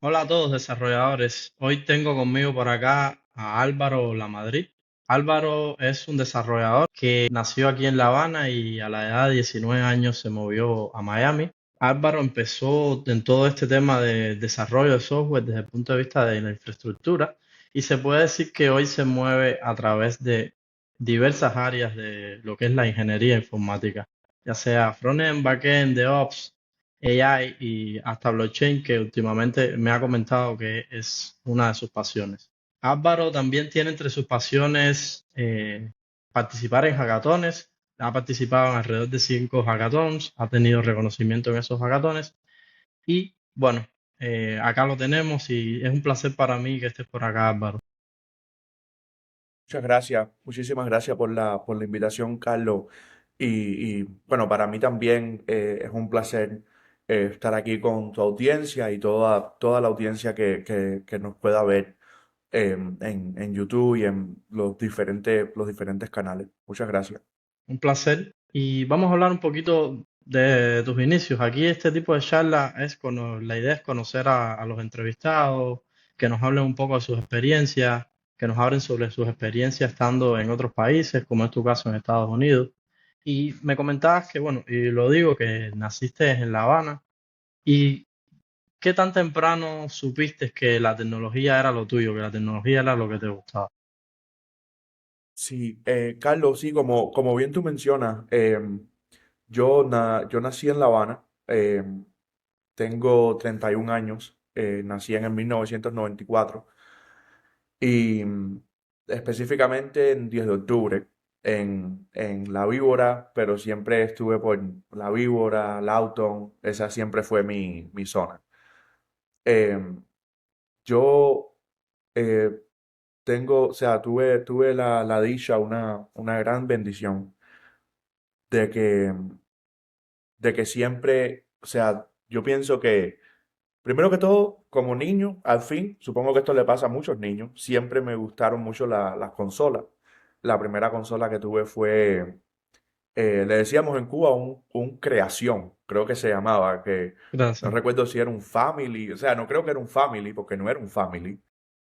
Hola a todos desarrolladores. Hoy tengo conmigo por acá a Álvaro Lamadrid. Álvaro es un desarrollador que nació aquí en La Habana y a la edad de 19 años se movió a Miami. Álvaro empezó en todo este tema de desarrollo de software desde el punto de vista de la infraestructura y se puede decir que hoy se mueve a través de diversas áreas de lo que es la ingeniería informática, ya sea frontend, backend, DevOps, AI y hasta blockchain, que últimamente me ha comentado que es una de sus pasiones. Álvaro también tiene entre sus pasiones participar en hackatones. Ha participado en alrededor de 5 hackathons, ha tenido reconocimiento en esos hackatones y bueno, acá lo tenemos y es un placer para mí que estés por acá, Álvaro. Muchas gracias, muchísimas gracias por la invitación, Carlos. Bueno, para mí también es un placer estar aquí con tu audiencia y toda la audiencia que nos pueda ver en YouTube y en los diferentes canales. Muchas gracias. Un placer. Y vamos a hablar un poquito de tus inicios. Aquí este tipo de charla la idea es conocer a los entrevistados, que nos hablen un poco de sus experiencias, que nos hablen sobre sus experiencias estando en otros países, como es tu caso en Estados Unidos. Y me comentabas que, bueno, y lo digo, que naciste en La Habana. ¿Y qué tan temprano supiste que la tecnología era lo tuyo, que la tecnología era lo que te gustaba? Sí, Carlos, sí, como bien tú mencionas, yo nací en La Habana, tengo 31 años, nací en el 1994. Y específicamente en 10 de octubre, en La Víbora, pero siempre estuve por La Víbora, Lawton, esa siempre fue mi zona. Em, yo eh, o sea, tuve la dicha, una gran bendición de que siempre, o sea, yo pienso que primero que todo, como niño, al fin, supongo que esto le pasa a muchos niños, siempre me gustaron mucho las consolas. La primera consola que tuve fue, le decíamos en Cuba un Creación, creo que se llamaba, que no Gracias. recuerdo si era un Family, o sea, no creo que era un Family, porque no era un Family,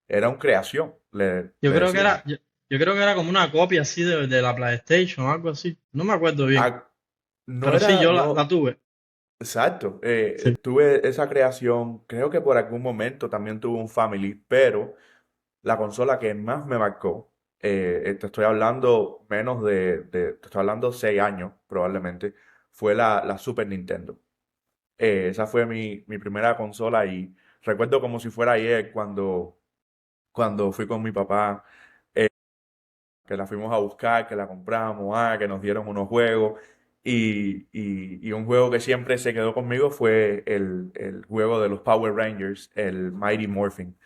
era un Creación, Yo le creo que decíamos. yo creo que era como una copia así de la PlayStation o algo así. No me acuerdo bien, Ah, no pero sí, era, yo la no, tuve. exacto, Sí. tuve esa creación, creo que por algún momento también tuve un Family, pero la consola que más me marcó, te estoy hablando te estoy hablando 6 años probablemente, fue la Super Nintendo. Esa fue mi primera consola y recuerdo como si fuera ayer cuando fui con mi papá, que la fuimos a buscar, que la compramos, que nos dieron unos juegos. Y un juego que siempre se quedó conmigo fue el juego de los Power Rangers, el Mighty Morphin.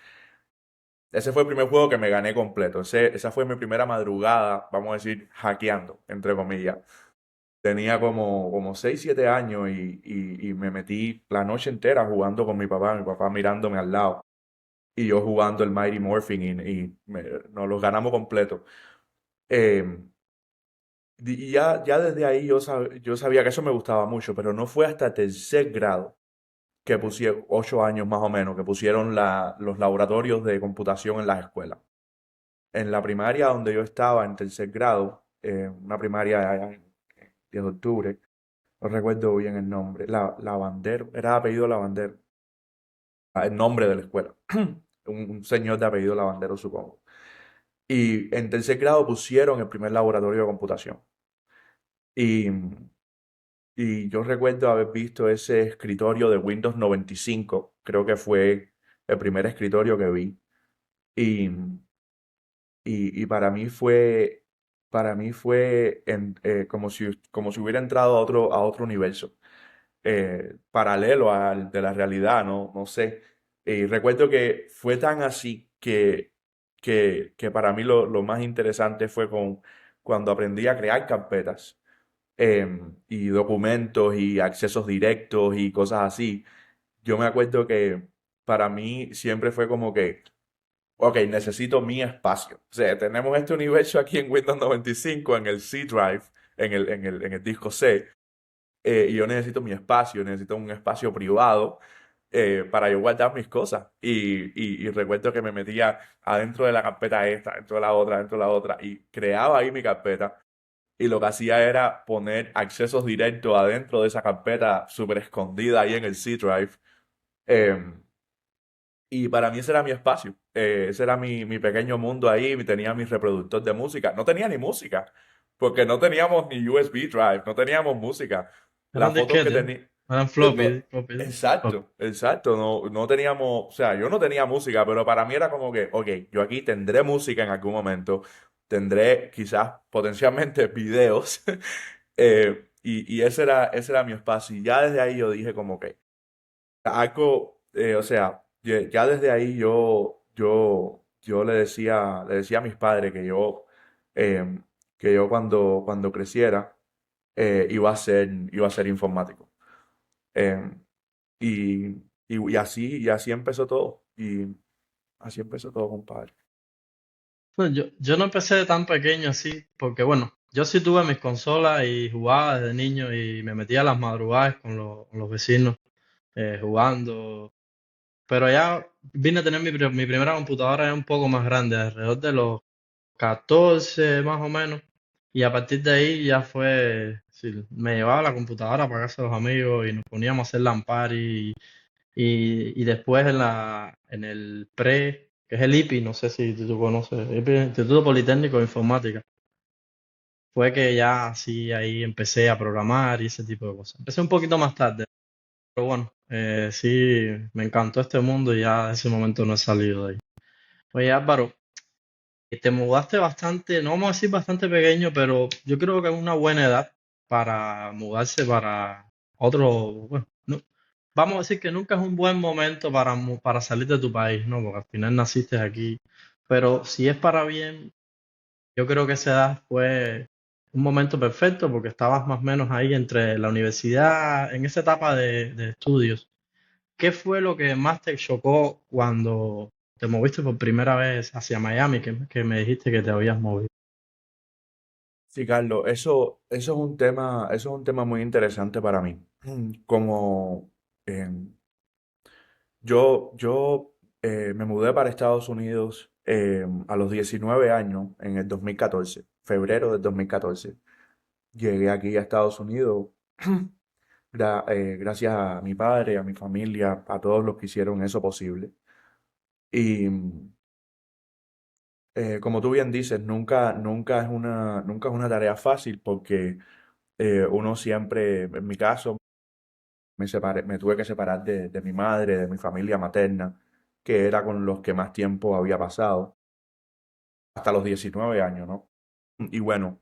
Ese fue el primer juego que me gané completo. Esa fue mi primera madrugada, vamos a decir, hackeando, entre comillas. Tenía como 6 7 años y me metí la noche entera jugando con mi papá mirándome al lado y yo jugando el Mighty Morphin nos los ganamos completo. Eh, y ya desde ahí yo sabía que eso me gustaba mucho, pero no fue hasta tercer grado que pusieron, 8 años más o menos, que pusieron los laboratorios de computación en las escuelas. En la primaria donde yo estaba, en tercer grado, una primaria allá en 10 de octubre, no recuerdo bien el nombre, Lavandero, era de apellido Lavandero, el nombre de la escuela, un señor de apellido Lavandero, supongo. Y en tercer grado pusieron el primer laboratorio de computación. Y, y yo recuerdo haber visto ese escritorio de Windows 95, creo que fue el primer escritorio que vi. Y, y para mí fue como si hubiera entrado a otro universo, paralelo al de la realidad, no sé. Y recuerdo que fue tan así que para mí lo más interesante fue cuando aprendí a crear carpetas, y documentos y accesos directos y cosas así. Yo me acuerdo que para mí siempre fue como que ok, necesito mi espacio. O sea, tenemos este universo aquí en Windows 95, en el C Drive, en el disco C, y yo necesito mi espacio, necesito un espacio privado para yo guardar mis cosas. Y recuerdo que me metía adentro de la carpeta esta, dentro de la otra, y creaba ahí mi carpeta. Y lo que hacía era poner accesos directos adentro de esa carpeta súper escondida ahí en el C Drive. Em, y para mí ese era mi espacio. Ese era mi pequeño mundo ahí. Tenía mi reproductor de música. No tenía ni música, porque no teníamos ni USB Drive, no teníamos música. Las Eran fotos que disquetes, tenía... eran No, floppy. exacto, exacto. No, no teníamos, o sea, yo no tenía música, pero para mí era como que, ok, yo aquí tendré música en algún momento, tendré quizás potencialmente videos, y ese era mi espacio. Y ya desde ahí yo dije como que algo, o sea, ya desde ahí yo le decía a mis padres eh, que yo cuando creciera iba a ser informático. Eh, y así empezó todo. Y así empezó todo, compadre. Bueno, yo no empecé de tan pequeño así, porque bueno, yo sí tuve mis consolas y jugaba desde niño y me metía a las madrugadas con los vecinos jugando. Pero ya vine a tener mi primera computadora ya un poco más grande, alrededor de los 14 más o menos. Y a partir de ahí ya fue, sí, me llevaba la computadora para casa de los amigos y nos poníamos a hacer LAN party y después en el pre, que es el IPI, no sé si tú conoces, IPI, Instituto Politécnico de Informática, fue que ya sí ahí empecé a programar y ese tipo de cosas. Empecé un poquito más tarde, pero bueno, sí, me encantó este mundo y ya de ese momento no he salido de ahí. Oye Álvaro, te mudaste bastante, no vamos a decir bastante pequeño, pero yo creo que es una buena edad para mudarse para otro, bueno, vamos a decir que nunca es un buen momento para salir de tu país, ¿no? Porque al final naciste aquí, pero si es para bien, yo creo que esa edad fue un momento perfecto porque estabas más o menos ahí entre la universidad, en esa etapa de estudios. ¿Qué fue lo que más te chocó cuando te moviste por primera vez hacia Miami, que me dijiste que te habías movido? Sí, Carlos, eso es un tema muy interesante para mí. Como em, yo me mudé para Estados Unidos a los 19 años, en el 2014, febrero del 2014. Llegué aquí a Estados Unidos gracias a mi padre, a mi familia, a todos los que hicieron eso posible. Y como tú bien dices, nunca es una tarea fácil porque uno siempre, en mi caso, me tuve que separar de mi madre, de mi familia materna, que era con los que más tiempo había pasado, hasta los 19 años, ¿no? Y bueno,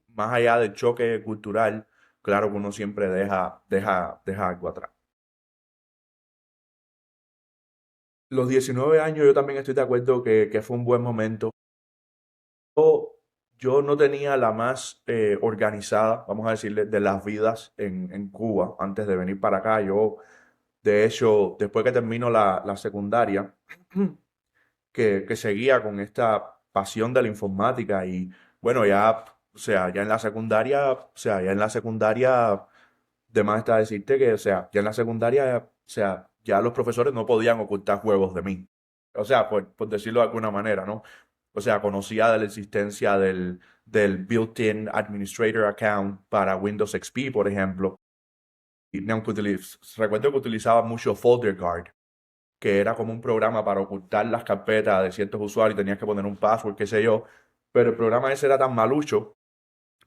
más allá del choque cultural, claro que uno siempre deja algo atrás. Los 19 años yo también estoy de acuerdo que fue un buen momento. Yo, yo no tenía la más organizada, vamos a decirle, de las vidas en Cuba antes de venir para acá. Yo, de hecho, después que termino la secundaria, que seguía con esta pasión de la informática y bueno, ya, o sea, ya en la secundaria, o sea, ya en la secundaria, de más está decirte que, o sea, ya en la secundaria, o sea, ya los profesores no podían ocultar juegos de mí. O sea, por decirlo de alguna manera, ¿no? O sea, conocía de la existencia del Built-in Administrator Account para Windows XP, por ejemplo. Y aunque recuerdo que utilizaba mucho FolderGuard, que era como un programa para ocultar las carpetas de ciertos usuarios, tenías que poner un password, qué sé yo. Pero el programa ese era tan malucho,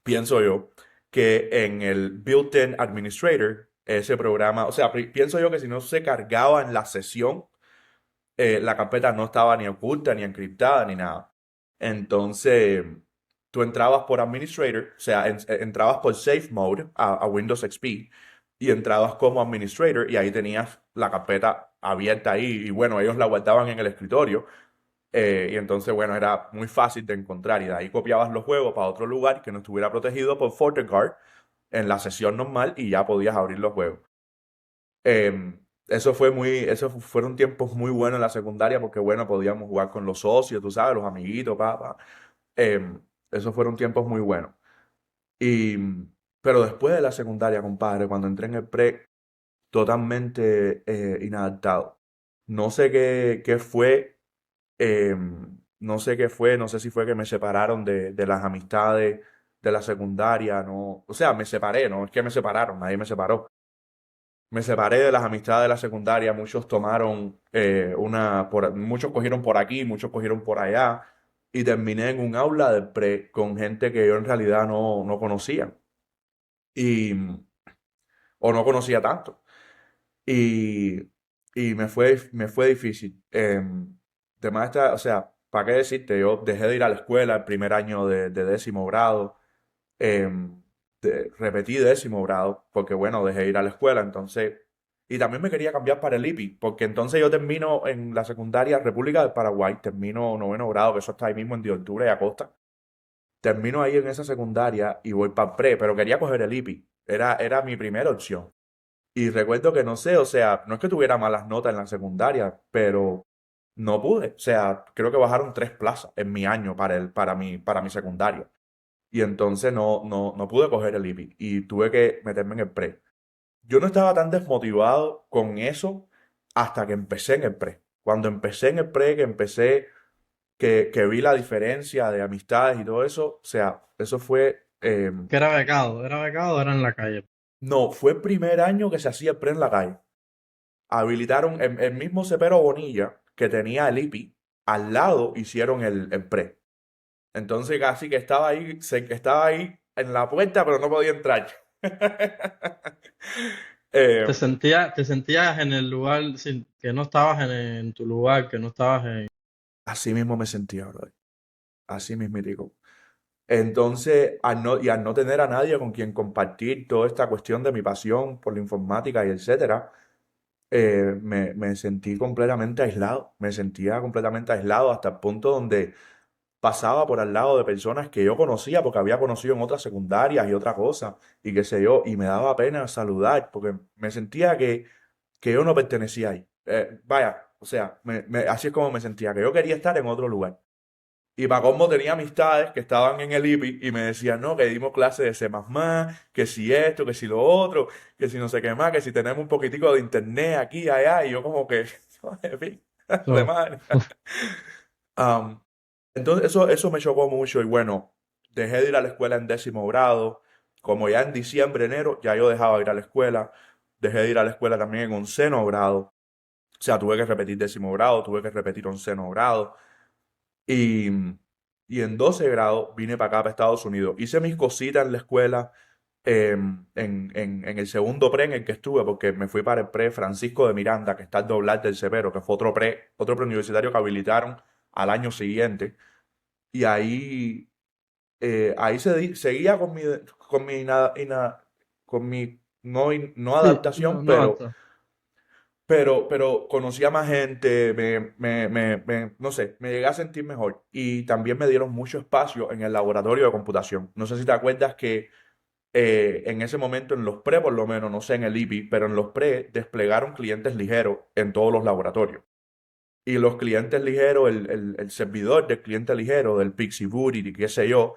pienso yo, que en el Built-in Administrator, ese programa, o sea, pienso yo que si no se cargaba en la sesión, la carpeta no estaba ni oculta, ni encriptada, ni nada. Entonces, tú entrabas por Administrator, o sea, entrabas por Safe Mode a Windows XP y entrabas como Administrator y ahí tenías la carpeta abierta ahí y bueno, ellos la guardaban en el escritorio y entonces, bueno, era muy fácil de encontrar y de ahí copiabas los juegos para otro lugar que no estuviera protegido por FortiGuard en la sesión normal y ya podías abrir los juegos. Esos fueron tiempos muy buenos en la secundaria porque, bueno, podíamos jugar con los socios, tú sabes, los amiguitos, papá. Esos fueron tiempos muy buenos. Y, pero después de la secundaria, compadre, cuando entré en el pre, totalmente inadaptado. No sé qué fue, no sé qué fue, no sé si fue que me separaron de las amistades de la secundaria, no, o sea, me separé, no es que me separaron, nadie me separó. Me separé de las amistades de la secundaria, muchos tomaron muchos cogieron por aquí, muchos cogieron por allá, y terminé en un aula de pre con gente que yo en realidad no conocía, y, o no conocía tanto. Y, y me fue difícil. De maestra, o sea, ¿para qué decirte? Yo dejé de ir a la escuela el primer año de décimo grado. Repetí décimo grado, porque bueno, dejé de ir a la escuela, entonces, y también me quería cambiar para el IPI, porque entonces yo termino en la secundaria República del Paraguay, termino noveno grado, que eso está ahí mismo en de Octubre y Acosta, termino ahí en esa secundaria y voy para pre, pero quería coger el IPI, era mi primera opción. Y recuerdo que no sé, o sea, no es que tuviera malas notas en la secundaria, pero no pude, o sea, creo que bajaron 3 plazas en mi año para mi secundaria. Y entonces no pude coger el IPI y tuve que meterme en el pre. Yo no estaba tan desmotivado con eso hasta que empecé en el pre. Cuando empecé en el pre, que vi la diferencia de amistades y todo eso, o sea, eso fue, Que era becado, era en la calle. no, fue el primer año que se hacía el pre en la calle. Habilitaron el mismo Cepero Bonilla que tenía el IPI, al lado hicieron el pre. Entonces casi que estaba ahí en la puerta, pero no podía entrar. Eh, Te sentías en el lugar, que no estabas en tu lugar, que no estabas en... Así mismo me sentía, brother. Así mismo digo. Entonces, al no tener a nadie con quien compartir toda esta cuestión de mi pasión por la informática y etcétera, me sentí completamente aislado. Me sentía completamente aislado hasta el punto donde pasaba por al lado de personas que yo conocía porque había conocido en otras secundarias y otra cosa y qué sé yo, y me daba pena saludar porque me sentía que yo no pertenecía ahí. Vaya, o sea, así es como me sentía, que yo quería estar en otro lugar. Y para colmo tenía amistades que estaban en el IPI y me decían, no, que dimos clase de C++, que si esto, que si lo otro, que si no sé qué más, que si tenemos un poquitico de internet aquí y allá, y yo como que, en fin, de So, madre. Am, entonces eso me chocó mucho y bueno, dejé de ir a la escuela en décimo grado, como ya en diciembre, enero, ya yo dejaba de ir a la escuela, dejé de ir a la escuela también en onceno grado, o sea, tuve que repetir décimo grado, tuve que repetir onceno grado y, y en 12 grado vine para acá, para Estados Unidos, hice mis cositas en la escuela, en el segundo pre en el que estuve, porque me fui para el pre Francisco de Miranda, que está al doblar del Severo, que fue otro preuniversitario que habilitaron al año siguiente. Y ahí seguía con mi no sí, adaptación, no, no, pero, pero conocía más gente, no sé, me llegué a sentir mejor. Y también me dieron mucho espacio en el laboratorio de computación. No sé si te acuerdas que en ese momento en los pre, por lo menos, no sé en el IPI, pero en los pre desplegaron clientes ligeros en todos los laboratorios. Y los clientes ligeros, el servidor del cliente ligero, del Pixie Boot y qué sé yo,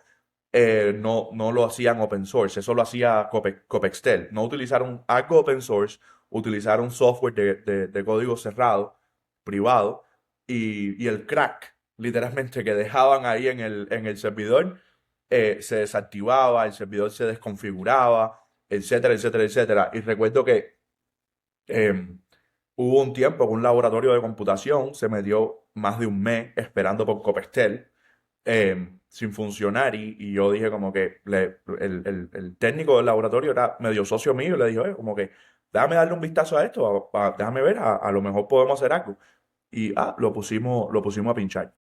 no lo hacían open source, eso lo hacía Copextel. No utilizaron algo open source, utilizaron software de código cerrado, privado, y el crack, literalmente, que dejaban ahí en el servidor, se desactivaba, el servidor se desconfiguraba, etcétera, etcétera, etcétera. Y recuerdo que em, hubo un tiempo que un laboratorio de computación se me dio más de un mes esperando por Copextel, sin funcionar y yo dije como que el técnico del laboratorio era medio socio mío y le dije, oye, como que déjame darle un vistazo a esto, déjame ver, a lo mejor podemos hacer algo. Y lo pusimos a pinchar.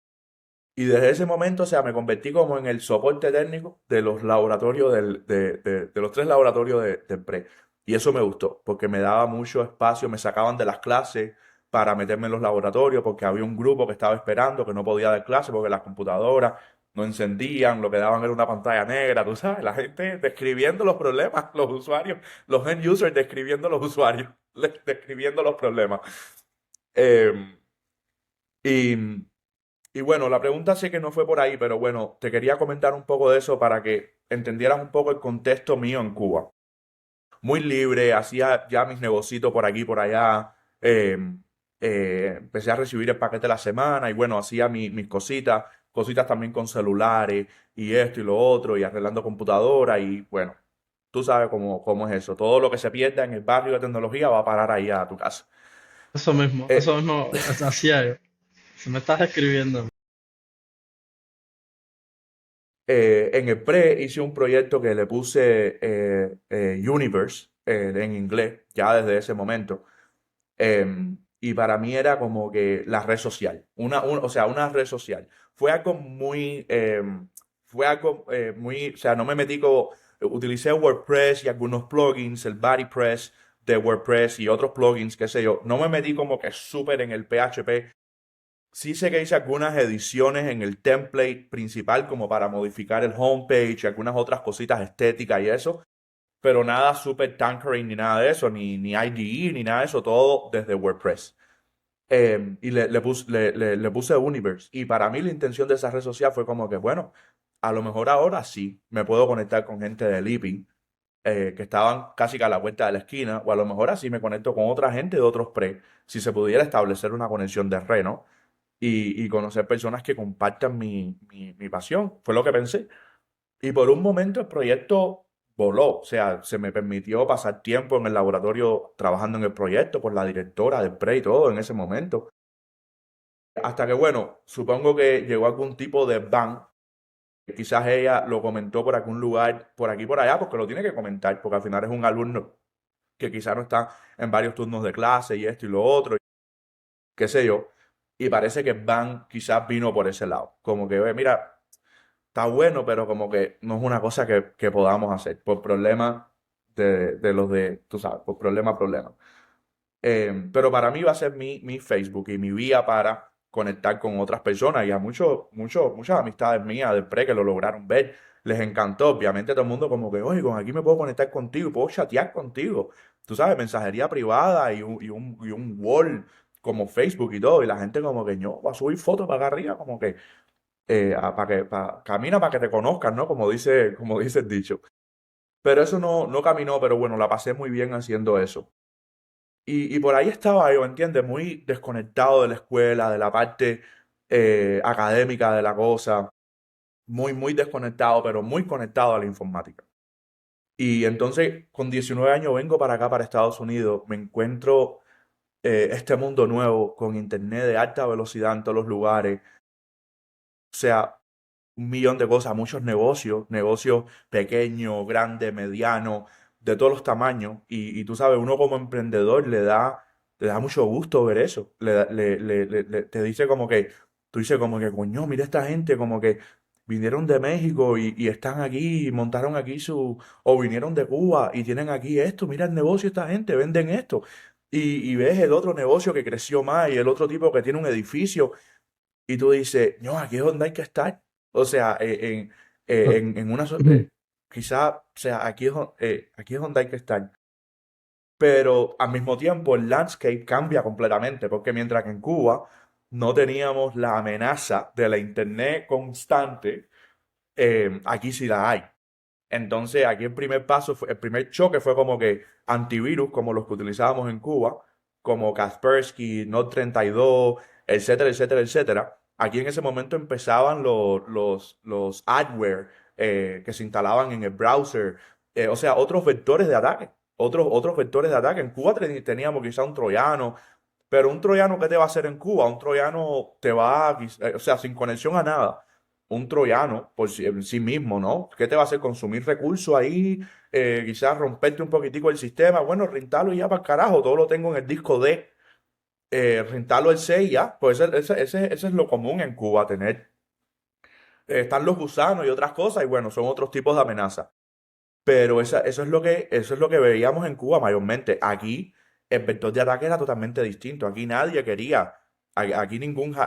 Y desde ese momento, o sea, me convertí como en el soporte técnico de los laboratorios de los 3 laboratorios del PRE. Y eso me gustó, porque me daba mucho espacio, me sacaban de las clases para meterme en los laboratorios, porque había un grupo que estaba esperando, que no podía dar clase porque las computadoras no encendían, lo que daban era una pantalla negra, tú sabes, la gente describiendo los problemas, los usuarios, los end users describiendo los usuarios, describiendo los problemas. Eh, y, y bueno, la pregunta sí que no fue por ahí, pero bueno, te quería comentar un poco de eso para que entendieras un poco el contexto mío en Cuba. muy libre, hacía ya mis negocios por aquí, por allá. eh, Empecé a recibir el paquete de la semana y bueno, hacía mis cositas, cositas también con celulares y esto y lo otro y arreglando computadora y bueno, tú sabes cómo es eso. Todo lo que se pierda en el barrio de tecnología va a parar ahí a tu casa. Eh, Eso mismo hacía yo. Si me estás escribiendo, en el pre hice un proyecto que le puse Universe en inglés, ya desde ese momento. Y para mí era como que la red social, o sea, una red social. Fue algo muy, o sea, no me metí como, utilicé WordPress y algunos plugins, el BuddyPress de WordPress y otros plugins, qué sé yo. No me metí como que súper en el PHP. Sí sé que hice algunas ediciones en el template principal como para modificar el homepage y algunas otras cositas estéticas y eso, pero nada súper tankering ni nada de eso, ni IDE ni nada de eso, todo desde WordPress. Y le puse Universe. Y para mí la intención de esa red social fue como que, bueno, a lo mejor ahora sí me puedo conectar con gente de Living, que estaban casi que a la vuelta de la esquina, o a lo mejor así me conecto con otra gente de otros pre, si se pudiera establecer una conexión de red, ¿no? Y conocer personas que compartan mi pasión. Fue lo que pensé. Y por un momento el proyecto voló, o sea, se me permitió pasar tiempo en el laboratorio trabajando en el proyecto por la directora del PRE y todo en ese momento. Hasta que, bueno, supongo que llegó algún tipo de ban. Quizás ella lo comentó por algún lugar, por aquí y por allá, porque lo tiene que comentar, porque al final es un alumno que quizás no está en varios turnos de clase y esto y lo otro, qué sé yo. Y parece que ban quizás vino por ese lado. Como que, "Oye, mira, está bueno, pero como que no es una cosa que podamos hacer por problemas de los de, tú sabes, por problema. Pero para mí va a ser mi Facebook y mi vía para conectar con otras personas y a muchas amistades mías del pre que lo lograron ver, les encantó. Obviamente todo el mundo como que, oye, con aquí me puedo conectar contigo, puedo chatear contigo. Tú sabes, mensajería privada y un wall como Facebook y todo. Y la gente como que, no, va a subir fotos para acá arriba, como que camina para que te conozcan, ¿no? Como dice el dicho. Pero eso no caminó, pero bueno, la pasé muy bien haciendo eso. Y por ahí estaba yo, ¿entiendes? Muy desconectado de la escuela, de la parte académica de la cosa, muy desconectado, pero muy conectado a la informática. Y entonces, con 19 años vengo para acá, para Estados Unidos, me encuentro este mundo nuevo, con internet de alta velocidad en todos los lugares. O sea, un millón de cosas, muchos negocios pequeños, grandes, medianos, de todos los tamaños. Y tú sabes, uno como emprendedor le da mucho gusto ver eso. Te dice como que, tú dices como que, coño, mira esta gente, como que vinieron de México y están aquí, y montaron aquí o vinieron de Cuba y tienen aquí esto, mira el negocio de esta gente, venden esto. Y ves el otro negocio que creció más y el otro tipo que tiene un edificio y tú dices, no, aquí es donde hay que estar. O sea, en una... quizá, o sea, aquí es donde hay que estar. Pero al mismo tiempo el landscape cambia completamente, porque mientras que en Cuba no teníamos la amenaza de la internet constante, aquí sí la hay. Entonces, aquí el primer choque fue como que antivirus, como los que utilizábamos en Cuba, como Kaspersky, Note 32, etcétera, etcétera, etcétera. Aquí en ese momento empezaban los adware que se instalaban en el browser, o sea, otros vectores de ataque, otros vectores de ataque. En Cuba teníamos quizá un troyano, pero un troyano, ¿qué te va a hacer en Cuba? Un troyano te va, o sea, sin conexión a nada. Un troyano por sí, en sí mismo, ¿no? ¿Qué te va a hacer? Consumir recursos ahí, quizás romperte un poquitico el sistema. Bueno, rentalo y ya para el carajo, todo lo tengo en el disco D. Rentalo el 6 y ya. Pues ese es lo común en Cuba, tener. Están los gusanos y otras cosas, y bueno, son otros tipos de amenazas. Pero eso es lo que veíamos en Cuba mayormente. Aquí el vector de ataque era totalmente distinto. Aquí nadie quería, aquí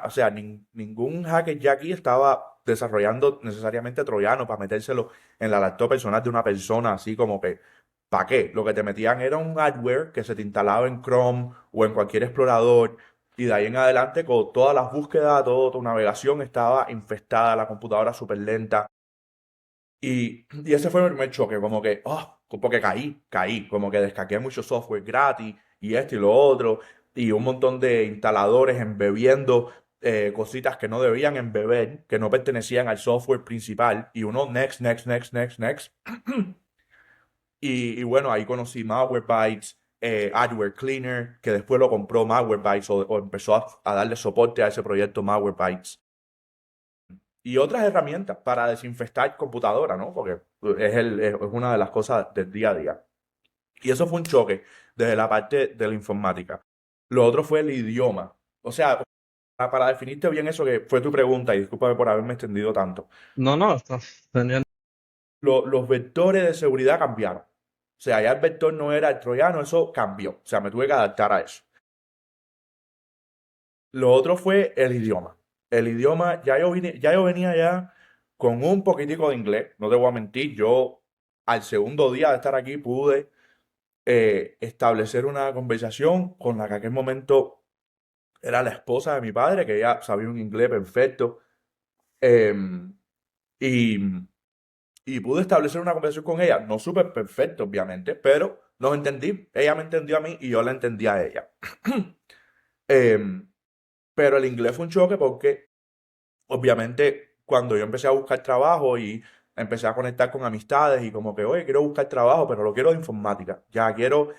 o sea, ningún hacker ya aquí estaba desarrollando necesariamente troyano para metérselo en la laptop personal de una persona, así como que, ¿para qué? Lo que te metían era un adware que se te instalaba en Chrome o en cualquier explorador. Y de ahí en adelante, con todas las búsquedas, toda tu navegación estaba infestada, la computadora súper lenta. Y ese fue mi primer choque, como que, porque caí, como que descargué mucho software gratis y esto y lo otro, y un montón de instaladores embebiendo cositas que no debían embeber, que no pertenecían al software principal, y uno next, next, next, next, next. Y bueno, ahí conocí Malwarebytes, Adware Cleaner, que después lo compró Malwarebytes o empezó a darle soporte a ese proyecto Malwarebytes. Y otras herramientas para desinfectar computadora, ¿no? Porque es una de las cosas del día a día. Y eso fue un choque desde la parte de la informática. Lo otro fue el idioma. O sea, para definirte bien eso que fue tu pregunta, y discúlpame por haberme extendido tanto, No, no, estás teniendo. los vectores de seguridad cambiaron. O sea, ya el vector no era el troyano, eso cambió. O sea, me tuve que adaptar a eso. Lo otro fue el idioma. El idioma, ya yo venía ya con un poquitico de inglés, no te voy a mentir, yo al segundo día de estar aquí pude establecer una conversación con la que en aquel momento era la esposa de mi padre, que ya sabía un inglés perfecto, em, y, y pude establecer una conversación con ella, no súper perfecto, obviamente, pero nos entendí, ella me entendió a mí y yo la entendí a ella. Em, pero el inglés fue un choque porque obviamente, cuando yo empecé a buscar trabajo y empecé a conectar con amistades y como que, oye, quiero buscar trabajo, pero lo quiero de informática. Ya quiero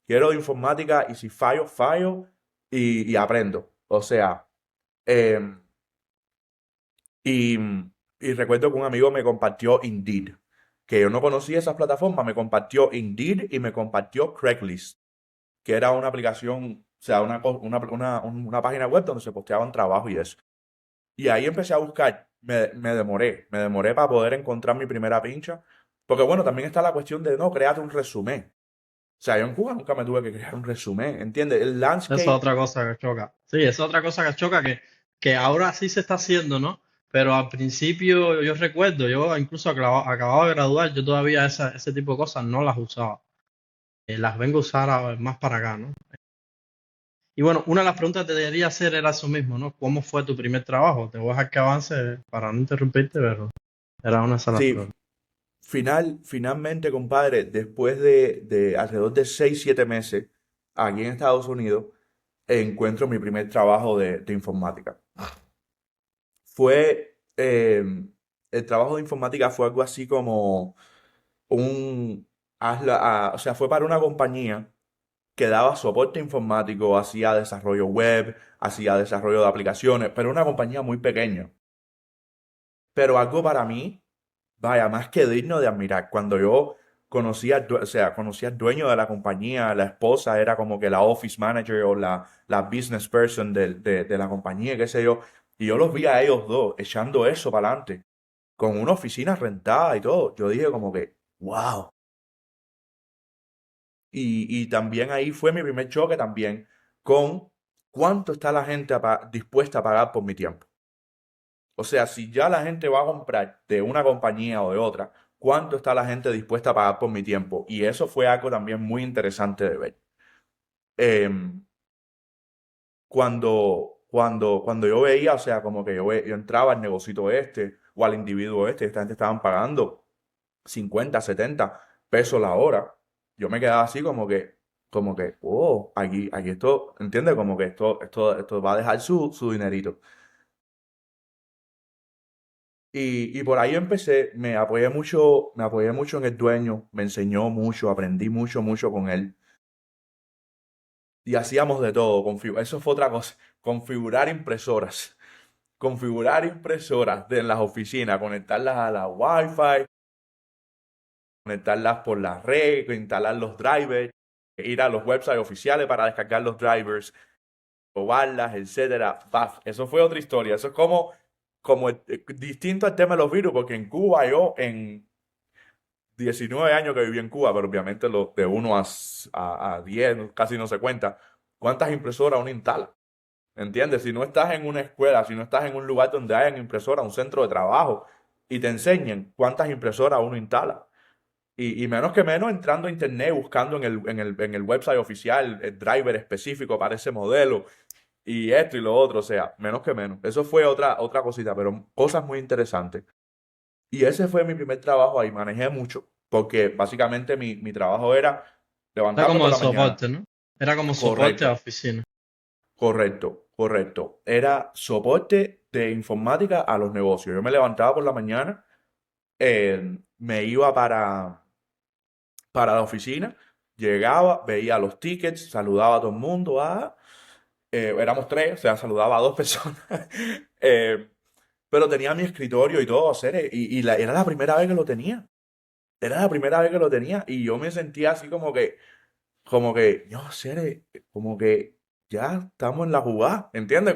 de informática y si fallo, fallo y aprendo. O sea, em, y, y recuerdo que un amigo me compartió Indeed, que yo no conocía esas plataformas, me compartió Indeed y me compartió Craigslist, que era una aplicación, o sea, una página web donde se posteaban trabajo y eso. Y ahí empecé a buscar, me demoré para poder encontrar mi primera pincha, porque bueno, también está la cuestión de, no, créate un resumen. O sea, yo en Cuba nunca me tuve que crear un resumen, ¿entiendes? El Esa es landscape, otra cosa que choca. Sí, esa es otra cosa que choca que ahora sí se está haciendo, ¿no? Pero al principio yo recuerdo, yo incluso acababa de graduar, yo todavía ese tipo de cosas no las usaba. Las vengo a usar más para acá, ¿no? Y bueno, una de las preguntas que te debería hacer era eso mismo, ¿no? ¿Cómo fue tu primer trabajo? Te voy a dejar que avance para no interrumpirte, pero era una de las sí, preguntas. finalmente, compadre, después de alrededor de 6 7 meses aquí en Estados Unidos, encuentro mi primer trabajo de informática. Fue, el trabajo de informática fue algo así como un, o sea, fue para una compañía que daba soporte informático, hacía desarrollo web, hacía desarrollo de aplicaciones, pero una compañía muy pequeña. Pero algo para mí, vaya, más que digno de admirar. Cuando yo o sea, conocía al dueño de la compañía, la esposa era como que la office manager o la business person de la compañía, qué sé yo, y yo los vi a ellos dos echando eso para adelante, con una oficina rentada y todo. Yo dije como que, wow. Y también ahí fue mi primer choque también con cuánto está la gente dispuesta a pagar por mi tiempo. O sea, si ya la gente va a comprar de una compañía o de otra, ¿cuánto está la gente dispuesta a pagar por mi tiempo? Y eso fue algo también muy interesante de ver. Em, cuando yo veía, o sea, como que yo entraba al negocito este o al individuo este, esta gente estaban pagando 50 70 pesos la hora, yo me quedaba así como que, oh, aquí esto, ¿entiendes? Como que esto va a dejar su dinerito. Y por ahí empecé, me apoyé mucho en el dueño, me enseñó mucho, aprendí mucho, mucho con él. Y hacíamos de todo, eso fue otra cosa, configurar impresoras en las oficinas, conectarlas a la Wi-Fi, conectarlas por la red, instalar los drivers, ir a los websites oficiales para descargar los drivers, probarlas, etcétera. Paf, eso fue otra historia. Eso es distinto al tema de los virus, porque en Cuba yo en 19 años que viví en Cuba, pero obviamente los de 1 a 10 casi no se cuenta, ¿cuántas impresoras uno instala? ¿Entiendes? Si no estás en una escuela, si no estás en un lugar donde hayan impresoras, un centro de trabajo, y te enseñen cuántas impresoras uno instala. Y menos que menos entrando a internet, buscando en el website oficial el driver específico para ese modelo y esto y lo otro, o sea, menos que menos. Eso fue otra cosita, pero cosas muy interesantes. Y ese fue mi primer trabajo ahí, manejé mucho. porque básicamente mi trabajo era Era levantarme como por de la mañana. soporte, ¿no? Era como soporte a Correcto, oficina. correcto, correcto. Era soporte de informática a los negocios. Yo me levantaba por la mañana, me iba para la oficina, llegaba, veía los tickets, saludaba a todo el mundo, éramos tres, o sea, saludaba a dos personas. Eh, pero tenía mi escritorio y todo, Cere, era la primera vez que lo tenía. Era la primera vez que lo tenía y yo me sentía así no, Cere, como que ya estamos en la jugada, ¿entiendes?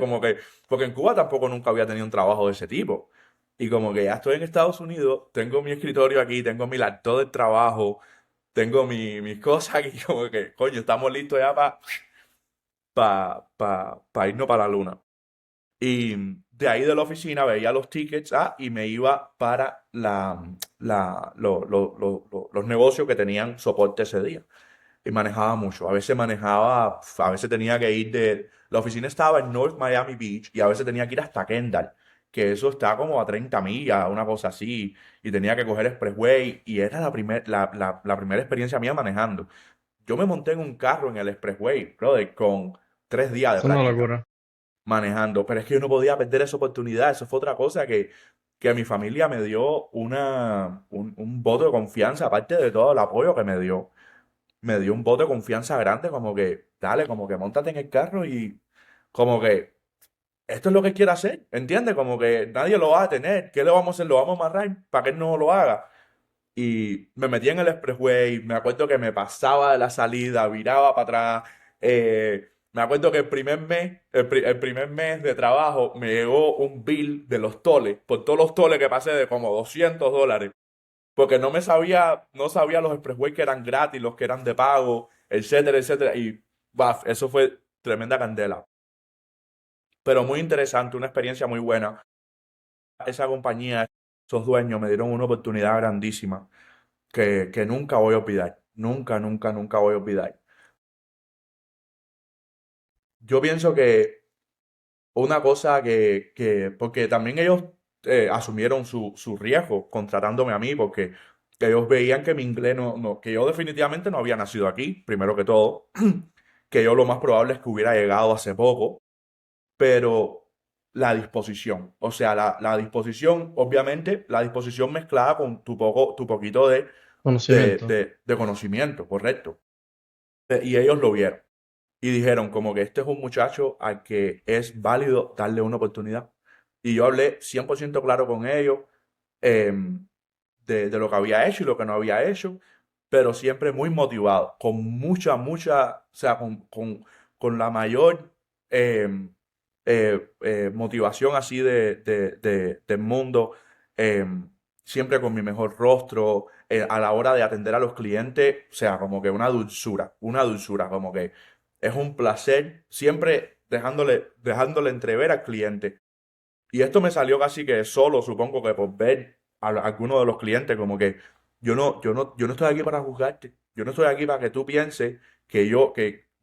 Porque en Cuba tampoco nunca había tenido un trabajo de ese tipo. Y como que ya estoy en Estados Unidos, tengo mi escritorio aquí, tengo mi laptop de trabajo, tengo mis cosas aquí, como que, coño, estamos listos ya para irnos para la luna. Y de ahí de la oficina veía los tickets, y me iba para los negocios que tenían soporte ese día. Y manejaba mucho. A veces tenía que ir la oficina estaba en North Miami Beach y a veces tenía que ir hasta Kendall, que eso está como a 30 millas, una cosa así. Y tenía que coger Expressway y era la primera experiencia mía manejando. Yo me monté en un carro en el Expressway, brother, con 3 días de Es una práctica locura. manejando, pero es que yo no podía perder esa oportunidad. Eso fue otra cosa que mi familia me dio un voto de confianza, aparte de todo el apoyo que me dio un voto de confianza grande, como que, dale, como que móntate en el carro y como que esto es lo que quiero hacer, ¿entiendes? Como que nadie lo va a tener, ¿qué le vamos a hacer? ¿Lo vamos a amarrar para que él no lo haga? Y me metí en el expressway, me acuerdo que me pasaba de la salida, viraba para atrás. Me acuerdo que el primer mes de trabajo me llegó un bill de los toles, por todos los toles que pasé de como $200, porque no sabía los expressway que eran gratis, los que eran de pago, etcétera, etcétera. Y baf, eso fue tremenda candela. Pero muy interesante, una experiencia muy buena. Esa compañía, esos dueños me dieron una oportunidad grandísima que nunca voy a olvidar. Nunca, nunca, nunca voy a olvidar. Yo pienso que una cosa porque también ellos asumieron su riesgo contratándome a mí, porque ellos veían que mi inglés que yo definitivamente no había nacido aquí, primero que todo, que yo lo más probable es que hubiera llegado hace poco, pero la disposición, o sea, la disposición, obviamente, la disposición mezclada con tu poquito Conocimiento. de conocimiento, correcto. Y ellos lo vieron. Y dijeron como que este es un muchacho al que es válido darle una oportunidad. Y yo hablé 100% claro con ellos, em, de lo que había hecho y lo que no había hecho, pero siempre muy motivado, con o sea, con la mayor motivación así del mundo, em, siempre con mi mejor rostro, a la hora de atender a los clientes, o sea, como que una dulzura, como que es un placer, siempre dejándole entrever al cliente. Y esto me salió casi que solo, supongo que por ver a algunos de los clientes, como que yo no estoy aquí para juzgarte. Yo no estoy aquí para que tú pienses que yo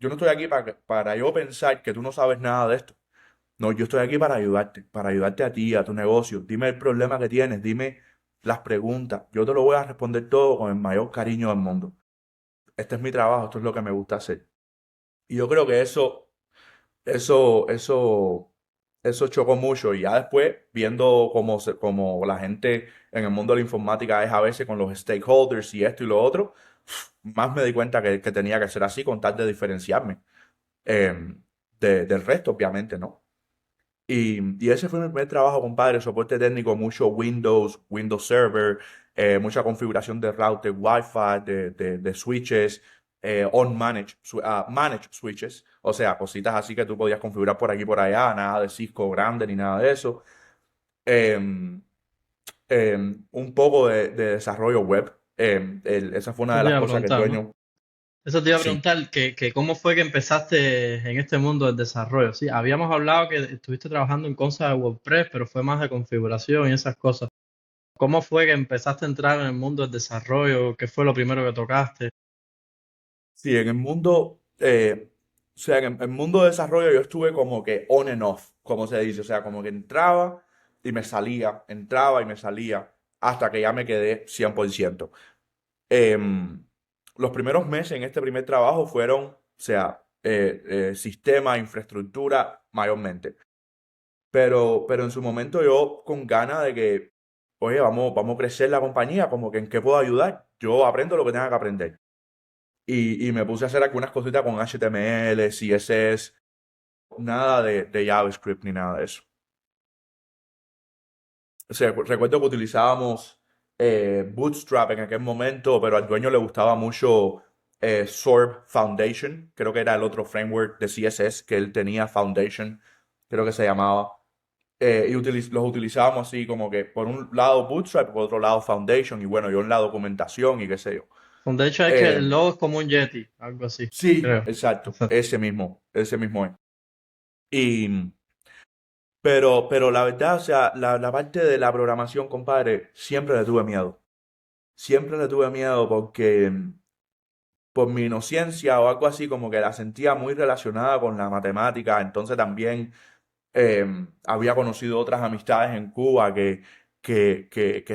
no estoy aquí para yo pensar que tú no sabes nada de esto. No, yo estoy aquí para ayudarte a ti, a tu negocio. Dime el problema que tienes, dime las preguntas. Yo te lo voy a responder todo con el mayor cariño del mundo. Este es mi trabajo, esto es lo que me gusta hacer. Y yo creo que eso, eso, eso chocó mucho. Y ya después, viendo cómo la gente en el mundo de la informática es a veces con los stakeholders y esto y lo otro, más me di cuenta que tenía que ser así con tal de diferenciarme eh, del resto, obviamente, ¿no? Y ese fue mi primer trabajo, compadre, soporte técnico, mucho Windows Server, mucha configuración de router, Wi-Fi, de switches, managed switches, o sea, cositas así que tú podías configurar por aquí y por allá, nada de Cisco grande ni nada de eso. Em, un poco de desarrollo web. Esa fue una Eso de te las iba a cosas que el preguntar, ¿no? dueño, Eso te iba a sí, preguntar, que cómo fue que empezaste en este mundo del desarrollo. Sí, habíamos hablado que estuviste trabajando en cosas de WordPress, pero fue más de configuración y esas cosas. ¿Cómo fue que empezaste a entrar en el mundo del desarrollo? ¿Qué fue lo primero que tocaste? sí, en el mundo, o sea, en el mundo de desarrollo yo estuve como que on and off, como se dice, o sea, como que entraba y me salía, hasta que ya me quedé 100%. Em, los primeros meses en este primer trabajo fueron, o sea, sistema, infraestructura, mayormente. Pero en su momento yo con ganas de que, oye, vamos a crecer la compañía, como que en qué puedo ayudar. Yo aprendo lo que tenga que aprender. Y me puse a hacer algunas cositas con HTML, CSS, nada de JavaScript ni nada de eso. O sea, recuerdo que utilizábamos Bootstrap en aquel momento, pero al dueño le gustaba mucho Sorb Foundation, creo que era el otro framework de CSS que él tenía, Foundation, creo que se llamaba. Y los utilizábamos así como que por un lado Bootstrap, por otro lado Foundation, y bueno, yo en la documentación y qué sé yo. De hecho, es que Eh, el logo es como un Yeti, algo así, sí, creo. exacto, Exacto. ese mismo es. Y, pero la verdad, o sea, la parte de la programación, compadre, siempre le tuve miedo. Siempre le tuve miedo porque por mi inocencia o algo así, como que la sentía muy relacionada con la matemática. Entonces también había conocido otras amistades en Cuba que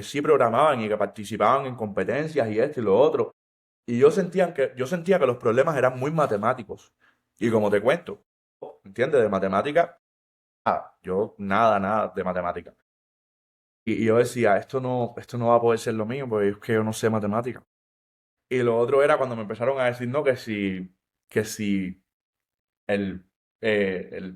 sí programaban y que participaban en competencias y esto y lo otro. Y yo sentía que los problemas eran muy matemáticos. Y como te cuento, ¿entiendes? De matemática, yo nada de matemática. Y yo decía, esto no va a poder ser lo mío, porque es que yo no sé matemática. Y lo otro era cuando me empezaron a decir, no, que si el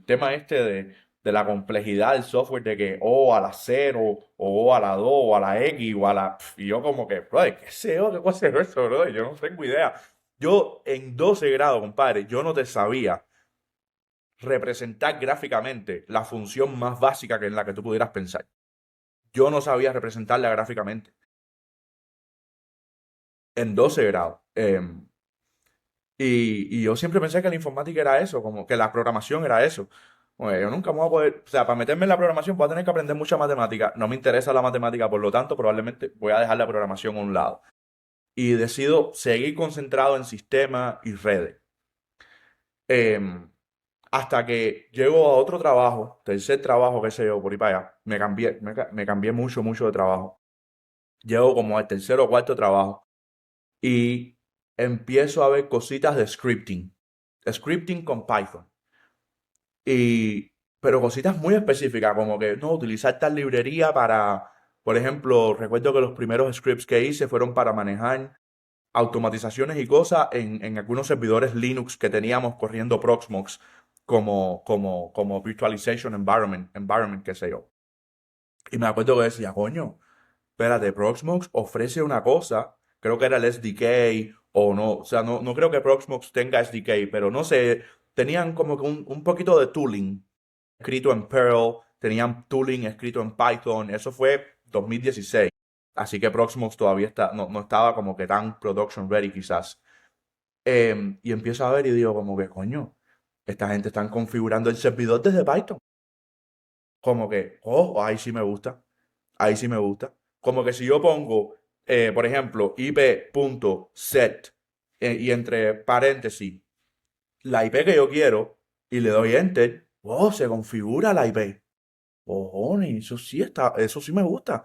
tema este de la complejidad del software, de que O a la cero, o O a la 2 o a la X, o a la... Y yo como que, brother, ¿qué sé yo? ¿Qué puede ser eso, brother? Yo no tengo idea. Yo en 12 grados, compadre, yo no te sabía representar gráficamente la función más básica que en la que tú pudieras pensar. Yo no sabía representarla gráficamente. En 12 grados. Y yo siempre pensé que la informática era eso, como que la programación era eso. Bueno, yo nunca me voy a poder, o sea, para meterme en la programación voy a tener que aprender mucha matemática. No me interesa la matemática, por lo tanto, probablemente voy a dejar la programación a un lado. Y decido seguir concentrado en sistemas y redes. Em, hasta que llego a otro trabajo, tercer trabajo, qué sé yo, por ahí para allá. Me cambié mucho de trabajo. Llego como al tercer o cuarto trabajo y empiezo a ver cositas de scripting. Scripting con Python. Y, pero cositas muy específicas, como que no utilizar tal librería para, por ejemplo, recuerdo que los primeros scripts que hice fueron para manejar automatizaciones y cosas en algunos servidores Linux que teníamos corriendo Proxmox como virtualization environment, qué sé yo. Y me acuerdo que decía, coño, espérate, Proxmox ofrece una cosa, creo que era el SDK o no, o sea, no creo que Proxmox tenga SDK, pero no sé, tenían como que un poquito de tooling escrito en Perl, tenían tooling escrito en Python, eso fue 2016, así que Proxmox todavía no estaba como que tan production ready quizás. Y empiezo a ver y digo como que, coño, esta gente están configurando el servidor desde Python. Como que, oh, ahí sí me gusta. Ahí sí me gusta. Como que si yo pongo, por ejemplo, ip.set y entre paréntesis la IP que yo quiero y le doy enter, oh, se configura la IP. Ojones, eso sí me gusta.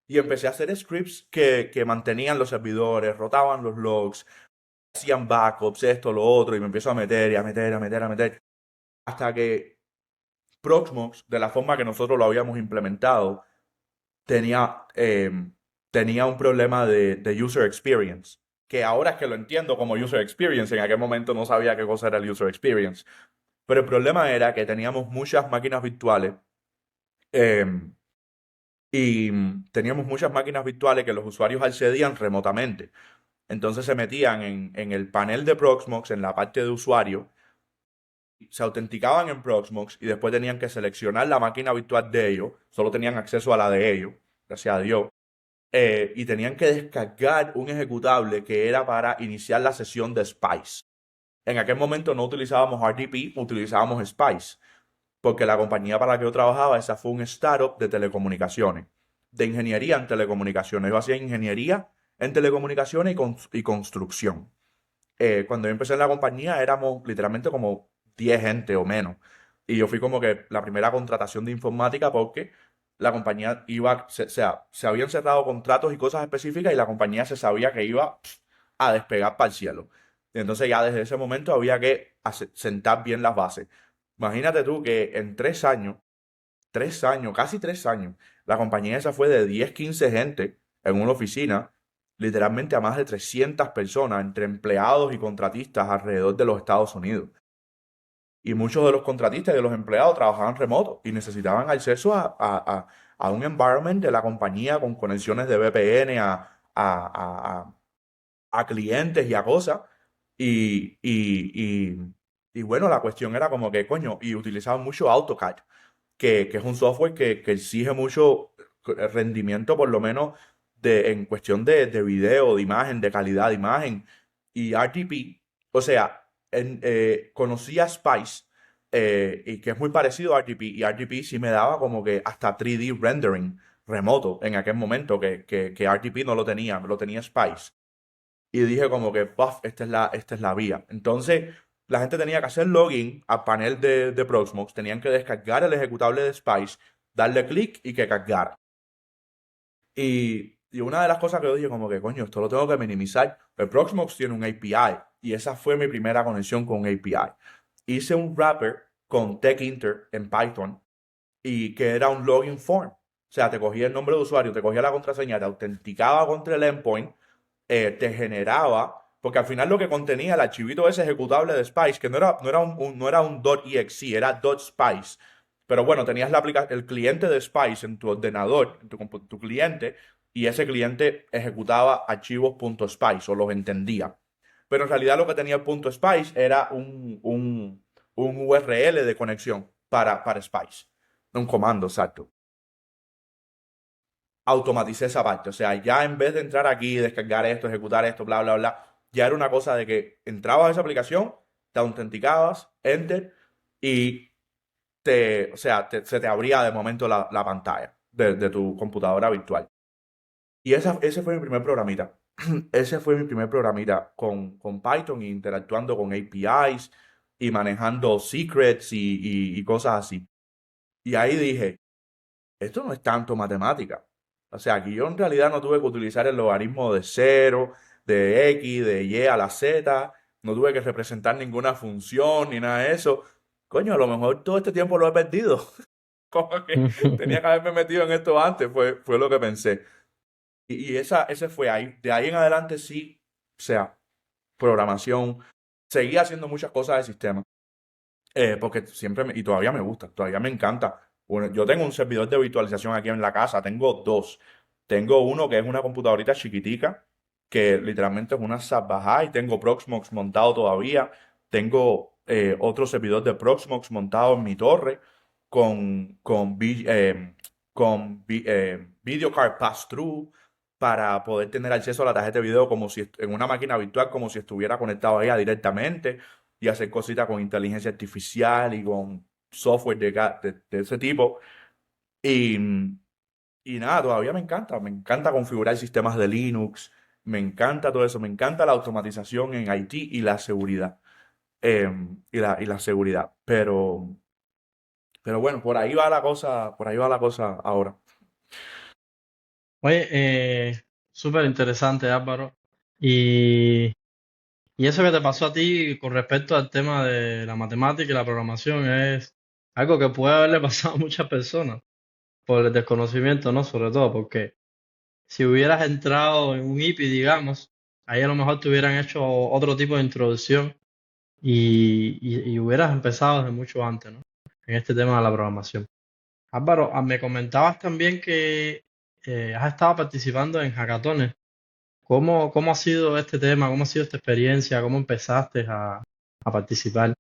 Y empecé a hacer scripts que mantenían los servidores, rotaban los logs, hacían backups, esto, lo otro, y me empiezo a meter y a meter. Hasta que Proxmox, de la forma que nosotros lo habíamos implementado, tenía, tenía un problema de user experience. Que ahora es que lo entiendo como user experience, en aquel momento no sabía qué cosa era el user experience. Pero el problema era que teníamos muchas máquinas virtuales eh, y teníamos muchas máquinas virtuales que los usuarios accedían remotamente. Entonces se metían en el panel de Proxmox, en la parte de usuario, se autenticaban en Proxmox y después tenían que seleccionar la máquina virtual de ellos, solo tenían acceso a la de ellos, gracias a Dios, y tenían que descargar un ejecutable que era para iniciar la sesión de Spice. En aquel momento no utilizábamos RDP, utilizábamos Spice, porque la compañía para la que yo trabajaba, esa fue un startup de telecomunicaciones, de ingeniería en telecomunicaciones. Yo hacía ingeniería en telecomunicaciones y construcción. Cuando yo empecé en la compañía éramos literalmente como 10 gente o menos. Y yo fui como que la primera contratación de informática porque la compañía iba, se habían cerrado contratos y cosas específicas y la compañía se sabía que iba a despegar para el cielo. Y entonces ya desde ese momento había que sentar bien las bases. Imagínate tú que en 3 años, casi 3 años, la compañía esa fue de 10 15 gente en una oficina, literalmente a más de 300 personas, entre empleados y contratistas alrededor de los Estados Unidos. Y muchos de los contratistas y de los empleados trabajaban remoto y necesitaban acceso a un environment de la compañía con conexiones de VPN a clientes y a cosas. Y, y, y, y bueno, la cuestión era como que, coño, y utilizaban mucho AutoCAD, que es un software que exige mucho rendimiento, por lo menos en cuestión de video, de imagen, de calidad de imagen. Y RTP, o sea, conocía Spice, y que es muy parecido a RTP, y RTP sí me daba como que hasta 3D rendering remoto en aquel momento, que RTP no lo tenía Spice. Y dije como que, puff, esta es la vía. Entonces, la gente tenía que hacer login al panel de Proxmox, tenían que descargar el ejecutable de Spice, darle clic y que cargara. Y una de las cosas que yo dije como que, coño, esto lo tengo que minimizar. El Proxmox tiene un API y esa fue mi primera conexión con un API. Hice un wrapper con TechInter en Python y que era un login form. O sea, te cogía el nombre de usuario, te cogía la contraseña, te autenticaba contra el endpoint, te generaba, porque al final lo que contenía el archivito ese ejecutable de Spice, que no era un .exe, era .spice. Pero bueno, tenías el cliente de Spice en tu ordenador, en tu cliente, y ese cliente ejecutaba archivos .spice o los entendía. Pero en realidad lo que tenía el .spice era un URL de conexión para Spice. Un comando, exacto. Automaticé esa parte. O sea, ya en vez de entrar aquí, descargar esto, ejecutar esto, bla, bla, bla, ya era una cosa de que entrabas a esa aplicación, te autenticabas, enter, y o sea, se te abría de momento la pantalla de tu computadora virtual. Y ese fue mi primer programita. Ese fue mi primer programita con Python, interactuando con APIs y manejando secrets y cosas así. Y ahí dije, esto no es tanto matemática. O sea, aquí yo en realidad no tuve que utilizar el logaritmo de cero, de x, de y a la z, no tuve que representar ninguna función ni nada de eso. Coño, a lo mejor todo este tiempo lo he perdido. Como que tenía que haberme metido en esto antes, fue lo que pensé. Ese fue ahí. De ahí en adelante sí, o sea, programación. Seguí haciendo muchas cosas de sistema. Porque siempre, y todavía me gusta, todavía me encanta. Bueno, yo tengo un servidor de virtualización aquí en la casa, tengo dos. Tengo uno que es una computadorita chiquitica, que literalmente es una salvajada, y tengo Proxmox montado todavía. Tengo otro servidor de Proxmox montado en mi torre con Video Card Pass-Through para poder tener acceso a la tarjeta de video como si en una máquina virtual, como si estuviera conectado a ella directamente, y hacer cositas con inteligencia artificial y con software de ese tipo. Y, y nada, todavía me encanta configurar sistemas de Linux, me encanta todo eso, me encanta la automatización en IT y la seguridad. Y la seguridad. Pero bueno, por ahí va la cosa, por ahí va la cosa ahora. Oye, súper interesante, Álvaro. Y, y eso que te pasó a ti con respecto al tema de la matemática y la programación es algo que puede haberle pasado a muchas personas por el desconocimiento, ¿no? Sobre todo porque si hubieras entrado en un IPI, digamos, ahí a lo mejor te hubieran hecho otro tipo de introducción y hubieras empezado desde mucho antes, ¿no? En este tema de la programación. Álvaro, me comentabas también que has estado participando en hackatones. ¿Cómo ha sido este tema? ¿Cómo ha sido esta experiencia? ¿Cómo empezaste a participar?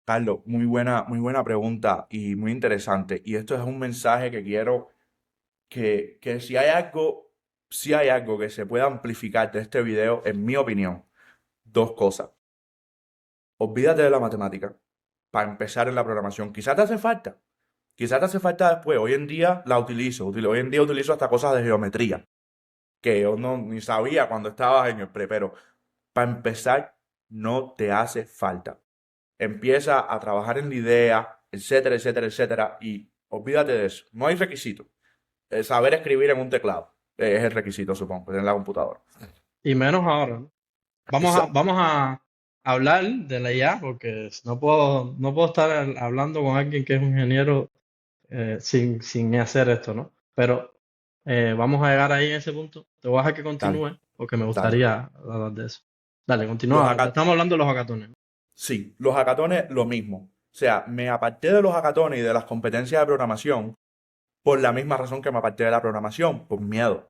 Carlos, muy buena pregunta y muy interesante. Y esto es un mensaje que quiero que si hay algo que se pueda amplificar de este video, en mi opinión, dos cosas. Olvídate de la matemática para empezar en la programación. Quizás te hace falta después. Hoy en día la utilizo. Hoy en día utilizo hasta cosas de geometría que yo no ni sabía cuando estabas en el pre, pero para empezar no te hace falta. Empieza a trabajar en la idea, etcétera, etcétera, etcétera, y Olvídate de eso. No hay requisito. Saber escribir en un teclado es el requisito, supongo, en la computadora. Y menos ahora, ¿no? Esa- Vamos a hablar de la IA porque no puedo estar hablando con alguien que es un ingeniero sin hacer esto, ¿no? Pero vamos a llegar ahí en ese punto. Te voy a dejar que Dale, continúe porque me dale. gustaría hablar de eso. Dale, Los continúa. hacka- Estamos hablando de los hackatones. sí, los hackatones lo mismo. O sea, me aparté de los hackatones y de las competencias de programación por la misma razón que me aparté de la programación, por miedo.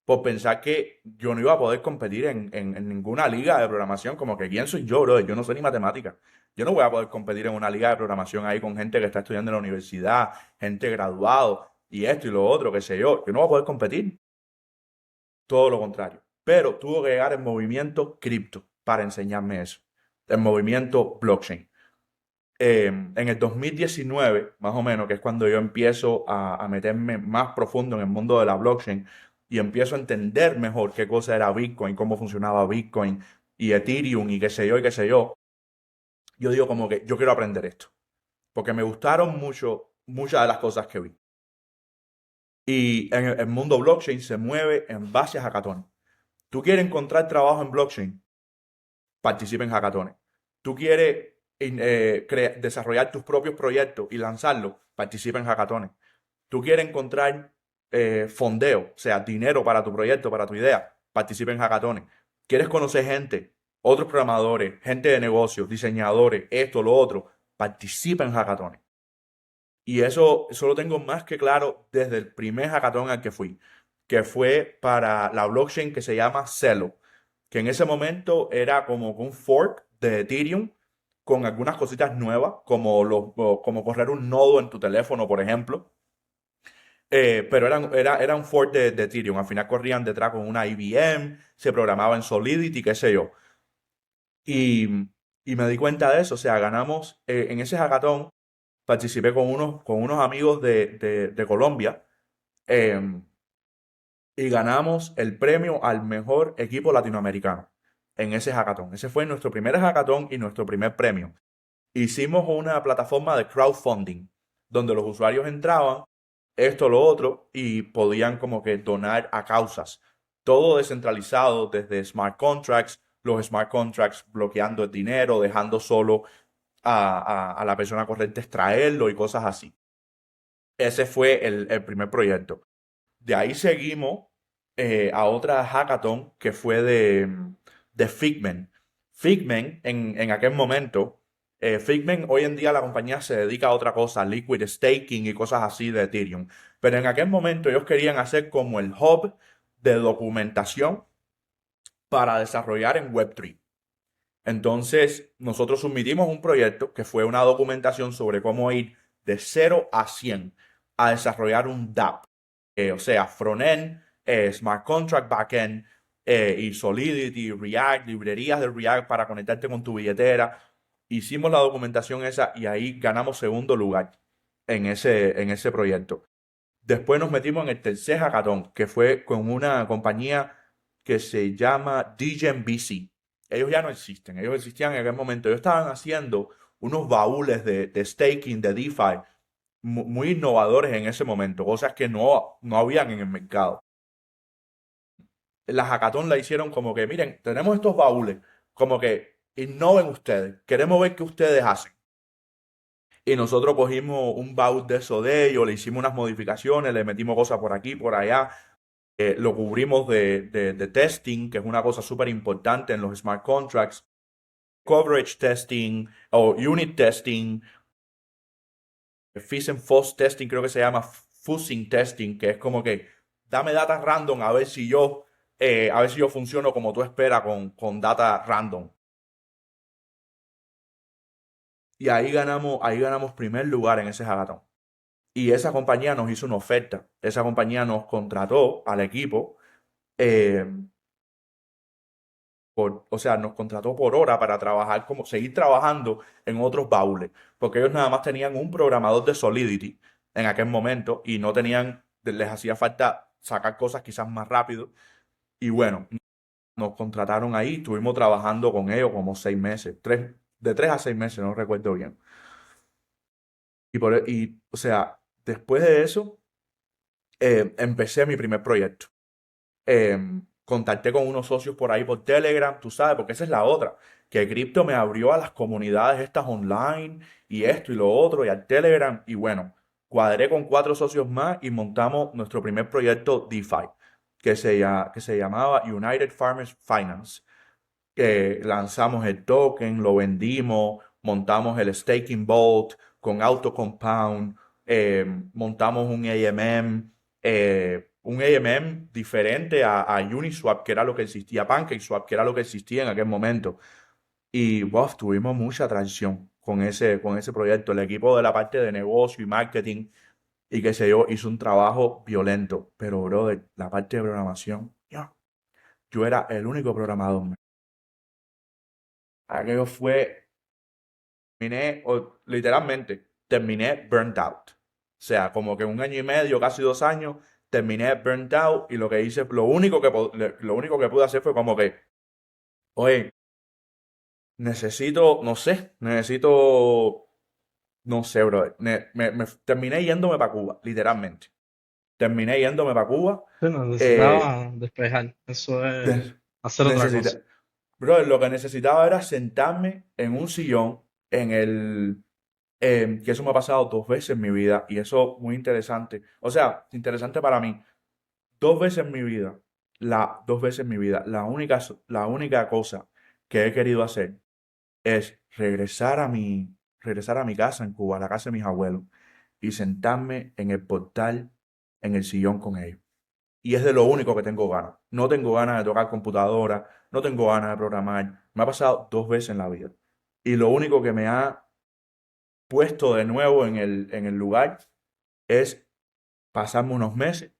Por pensar que yo no iba a poder competir en ninguna liga de programación, como que quién soy yo, bro, yo no sé ni matemática. Yo no voy a poder competir en una liga de programación ahí con gente que está estudiando en la universidad, gente graduado, y esto y lo otro, qué sé yo. Yo no voy a poder competir, todo lo contrario. Pero tuvo que llegar el movimiento cripto para enseñarme eso, el movimiento blockchain. En el 2019, más o menos, que es cuando yo empiezo a meterme más profundo en el mundo de la blockchain y empiezo a entender mejor qué cosa era Bitcoin, cómo funcionaba Bitcoin y Ethereum y qué sé yo digo como que yo quiero aprender esto, porque me gustaron mucho muchas de las cosas que vi. Y en el mundo blockchain se mueve en base a hackatones. ¿Tú quieres encontrar trabajo en blockchain? Participa en hackatones. ¿Tú quieres desarrollar tus propios proyectos y lanzarlos? Participa en hackatones. ¿Tú quieres encontrar fondeo, o sea, dinero para tu proyecto, para tu idea? Participa en hackatones. ¿Quieres conocer gente, otros programadores, gente de negocios, diseñadores, esto, lo otro? Participa en hackatones. Y eso lo tengo más que claro desde el primer hackathon al que fue para la blockchain que se llama Celo, que en ese momento era como un fork de Ethereum con algunas cositas nuevas, como correr un nodo en tu teléfono, por ejemplo. Pero era un fork de Ethereum. Al final corrían detrás con una IBM, se programaba en Solidity, qué sé yo. Y, y me di cuenta de eso. O sea, ganamos en ese hackathon participé con unos amigos de Colombia eh, y ganamos el premio al mejor equipo latinoamericano en ese hackathon. Ese fue nuestro primer hackathon y nuestro primer premio. Hicimos una plataforma de crowdfunding donde los usuarios entraban, esto, lo otro, y podían como que donar a causas. Todo descentralizado desde smart contracts, los smart contracts bloqueando el dinero, dejando solo a la persona corriente extraerlo y cosas así. Ese fue el primer proyecto. De ahí seguimos a otra hackathon que fue de Figment. Figment, en aquel momento, Figment hoy en día la compañía se dedica a otra cosa, liquid staking y cosas así de Ethereum. Pero en aquel momento ellos querían hacer como el hub de documentación para desarrollar en Web3. Entonces, nosotros submitimos un proyecto que fue una documentación sobre cómo ir de 0 a 100 a desarrollar un DApp. O sea, frontend, smart contract, backend, y Solidity, React, librerías de React para conectarte con tu billetera. Hicimos la documentación esa y ahí ganamos segundo lugar en ese proyecto. Después nos metimos en el tercer hackathon, que fue con una compañía que se llama Degen BC. Ellos ya no existen, ellos existían en aquel momento. Ellos estaban haciendo unos baúles de staking, de DeFi, muy innovadores en ese momento, cosas que no habían en el mercado. La hackathon la hicieron como que, miren, tenemos estos baúles, como que innoven ustedes, queremos ver qué ustedes hacen. Y nosotros cogimos un baúl de eso de ellos, le hicimos unas modificaciones, le metimos cosas por aquí, por allá, lo cubrimos de testing, que es una cosa súper importante en los smart contracts, coverage testing o unit testing, Fizz and Foss testing, creo que se llama fuzzing testing, que es como que dame data random a ver si yo funciono como tú esperas con data random. Y ahí ganamos primer lugar en ese hackathon. Y esa compañía nos hizo una oferta. Esa compañía nos contrató al equipo, eh, o sea, nos contrató por hora para trabajar como, seguir trabajando en otros baúles. Porque ellos nada más tenían un programador de Solidity en aquel momento y no tenían, les hacía falta sacar cosas quizás más rápido. Y bueno, nos contrataron ahí, estuvimos trabajando con ellos como 6 meses, de 3 a 6 meses, no recuerdo bien. O sea, Después de eso, empecé mi primer proyecto. Contacté con unos socios por ahí por Telegram, tú sabes, porque esa es la otra, que Crypto me abrió a las comunidades estas online y esto y lo otro y al Telegram y bueno, cuadré con 4 socios más y montamos nuestro primer proyecto DeFi, que se llamaba United Farmers Finance. Lanzamos el token, lo vendimos, montamos el staking vault con auto compound, montamos un AMM diferente a Uniswap, que era lo que existía, PancakeSwap, que era lo que existía en aquel momento. Y wow, tuvimos mucha tracción con ese proyecto. El equipo de la parte de negocio y marketing y qué sé yo, hizo un trabajo violento. Pero, brother, la parte de programación, yo era el único programador. Aquello fue terminé, literalmente, terminé burnt out. O sea, como que 1 año y medio, casi 2 años, terminé burnt out y lo que hice, lo único que pude hacer fue como que, oye, necesito, no sé, bro. Terminé yéndome para Cuba, literalmente. Terminé yéndome para Cuba. Sí, eh, necesitaba despejar. Eso es ne- hacer otra cosa. necesita, bro, lo que necesitaba era sentarme en un sillón, que eso me ha pasado 2 veces en mi vida y eso muy interesante. O sea, interesante para mí. 2 veces en mi vida, 2 veces en mi vida, la única cosa que he querido hacer es regresar a mi casa en Cuba, a la casa de mis abuelos, y sentarme en el portal, en el sillón con ellos. Y es de lo único que tengo ganas. No tengo ganas de tocar computadora, no tengo ganas de programar. Me ha pasado 2 veces en la vida. Y lo único que me ha puesto de nuevo en el lugar es pasarme unos meses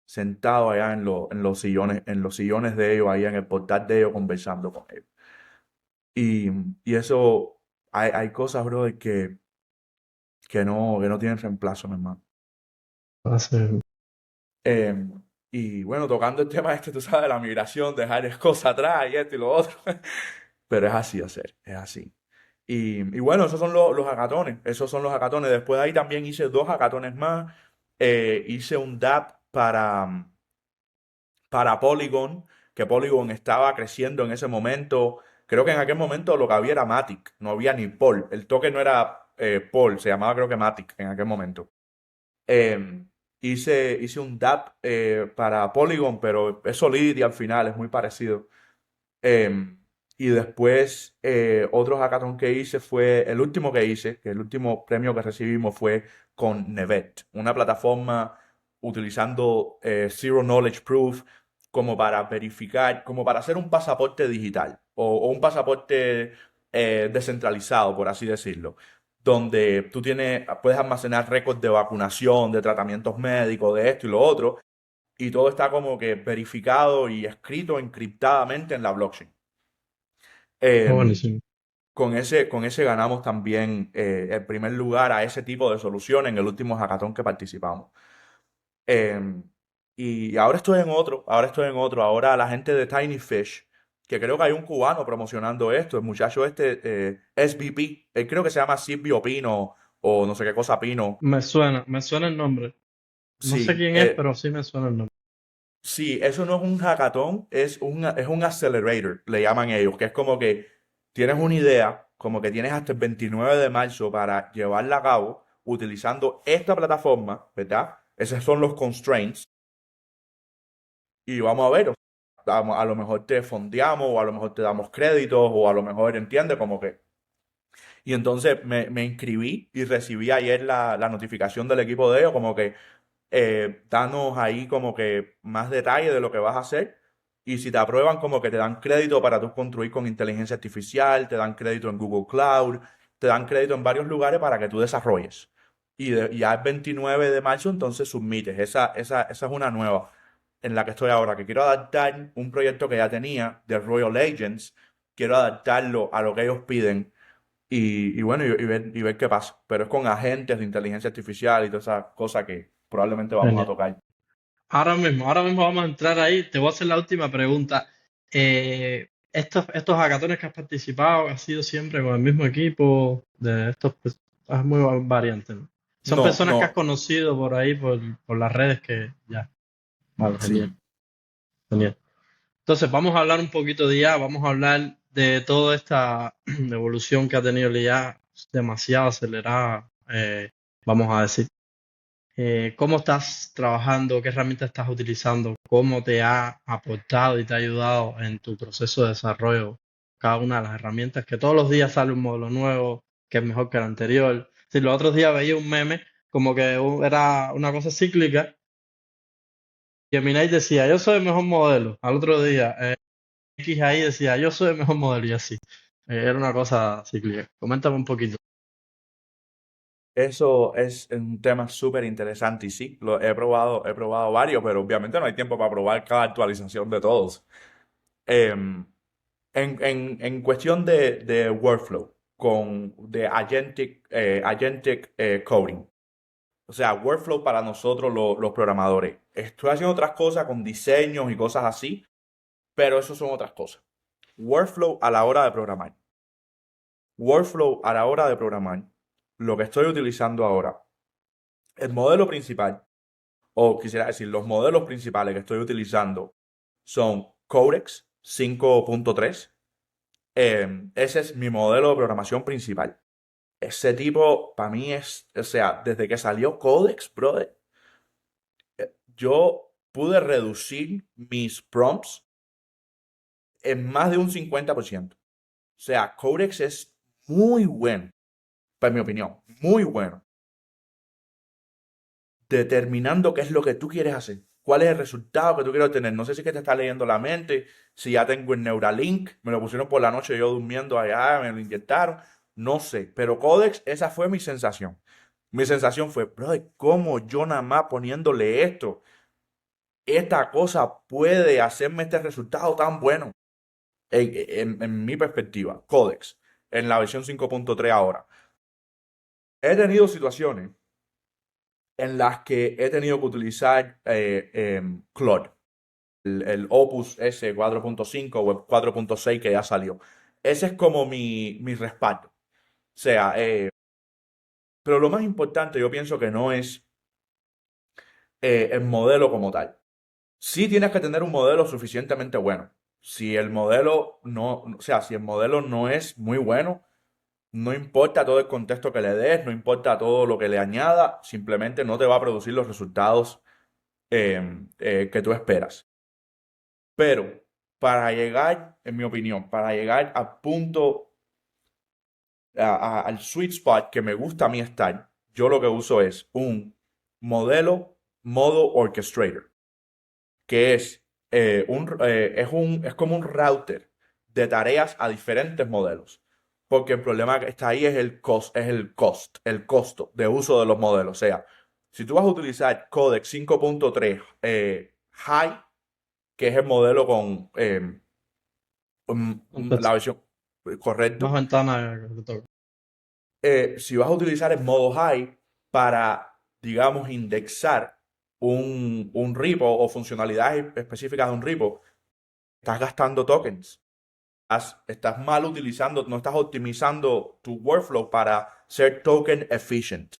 sentado allá en los sillones de ellos, ahí en el portal de ellos, conversando con ellos. Y, y eso, hay cosas, bro, que no tienen reemplazo, mi hermano. Hace- Eh, y bueno, tocando el tema este, tú sabes, la migración, dejar las cosas atrás y esto y lo otro. Pero es así hacer, es así. Y bueno, esos son los hackatones, esos son los hackatones. Después de ahí también hice 2 hackatones más. Hice un DApp para Polygon, que Polygon estaba creciendo en ese momento. Creo que en aquel momento lo que había era Matic, no había ni Pol. El token no era Pol, se llamaba creo que Matic en aquel momento. Eh, hice un DApp para Polygon, pero es Solidity al final, es muy parecido. Eh, y después, otro hackathon que hice fue, el último que hice, que el último premio que recibimos fue con Nevet, una plataforma utilizando Zero Knowledge Proof como para verificar, como para hacer un pasaporte digital o un pasaporte descentralizado, por así decirlo, donde puedes almacenar récords de vacunación, de tratamientos médicos, de esto y lo otro, y todo está como que verificado y escrito encriptadamente en la blockchain. Em, Buenísimo. con ese ganamos también el primer lugar a ese tipo de solución en el último hackathon que participamos. Em, y ahora estoy en otro, ahora la gente de Tiny Fish, que creo que hay un cubano promocionando esto, el muchacho este, SVP, él creo que se llama Silvio Pino o no sé qué cosa Pino. Me suena el nombre. No sé Sí, quién es, pero sí me suena el nombre. sí, eso no es un hackathon, es un accelerator, le llaman ellos, que es como que tienes una idea, como que tienes hasta el 29 de marzo para llevarla a cabo utilizando esta plataforma, ¿verdad? Esos son los constraints y vamos a ver, o sea, a lo mejor te fondeamos o a lo mejor te damos créditos o a lo mejor, entiende, como que... Y entonces me inscribí y recibí ayer la notificación del equipo de ellos, como que danos ahí como que más detalle de lo que vas a hacer. Y si te aprueban, como que te dan crédito para tú construir con inteligencia artificial, te dan crédito en Google Cloud, te dan crédito en varios lugares para que tú desarrolles. Y ya el 29 de marzo, entonces submites. Esa es una nueva en la que estoy ahora, que quiero adaptar un proyecto que ya tenía de Royal Agents, quiero adaptarlo a lo que ellos piden y bueno, y ver qué pasa. Pero es con agentes de inteligencia artificial y todas esas cosas que probablemente vamos a Genial. tocar. Ahora mismo vamos a entrar ahí. Te voy a hacer la última pregunta. Estos hackatones que has participado, ¿has sido siempre con el mismo equipo de estos? Pues, es muy variante, ¿no? Son No, personas que has no, conocido por ahí, por las redes que ya. Vale, genial, sí. genial. Entonces, vamos a hablar un poquito de IA, vamos a hablar de toda esta evolución que ha tenido la IA, demasiado acelerada, vamos a decir. ¿Cómo estás trabajando? ¿Qué herramientas estás utilizando? ¿Cómo te ha aportado y te ha ayudado en tu proceso de desarrollo? Cada una de las herramientas, que todos los días sale un modelo nuevo, que es mejor que el anterior. Si los otros días veía un meme, como que era una cosa cíclica, y Gemini decía, yo soy el mejor modelo. Al otro día, X ahí decía, yo soy el mejor modelo, y así. Era una cosa cíclica. Coméntame un poquito. Eso es un tema súper interesante y sí, lo he probado varios, pero obviamente no hay tiempo para probar cada actualización de todos. Em, en cuestión de workflow, de agentic coding, o sea, workflow para nosotros los programadores. Estoy haciendo otras cosas con diseños y cosas así, pero eso son otras cosas. Workflow a la hora de programar. Workflow a la hora de programar. Lo que estoy utilizando ahora. El modelo principal, o quisiera decir, los modelos principales que estoy utilizando son Codex 5.3. Ese es mi modelo de programación principal. Ese tipo, para mí es, o sea, desde que salió Codex, brother, yo pude reducir mis prompts en más de un 50%. O sea, Codex es muy bueno, para mi opinión, muy bueno, determinando qué es lo que tú quieres hacer, cuál es el resultado que tú quieres obtener. No sé si es que te está leyendo la mente, si ya tengo el Neuralink, me lo pusieron por la noche yo durmiendo allá, me lo inyectaron, no sé, pero Codex, esa fue mi sensación. Mi sensación fue, brother, ¿cómo yo nada más poniéndole esto, esta cosa puede hacerme este resultado tan bueno? En mi perspectiva, Codex, en la versión 5.3 ahora. He tenido situaciones en las que he tenido que utilizar Claude, el Opus S 4.5 o el 4.6 que ya salió. Ese es como mi respaldo. O sea, pero lo más importante yo pienso que no es el modelo como tal. Sí tienes que tener un modelo suficientemente bueno. Si el modelo no, o sea, si el modelo no es muy bueno, no importa todo el contexto que le des, no importa todo lo que le añada, simplemente no te va a producir los resultados que tú esperas. Pero para llegar, en mi opinión, para llegar al punto, al sweet spot que me gusta a mí estar, yo lo que uso es un modelo modo orchestrator, que es como un router de tareas a diferentes modelos. Porque el problema que está ahí el costo de uso de los modelos. O sea, si tú vas a utilizar Codex 5.3 High, que es el modelo con la Entonces, versión más correcto, ventanas que te toca. si vas a utilizar el modo High para, digamos, indexar un repo o funcionalidades específicas de un repo, estás gastando tokens. Estás mal utilizando, no estás optimizando tu workflow para ser token efficient.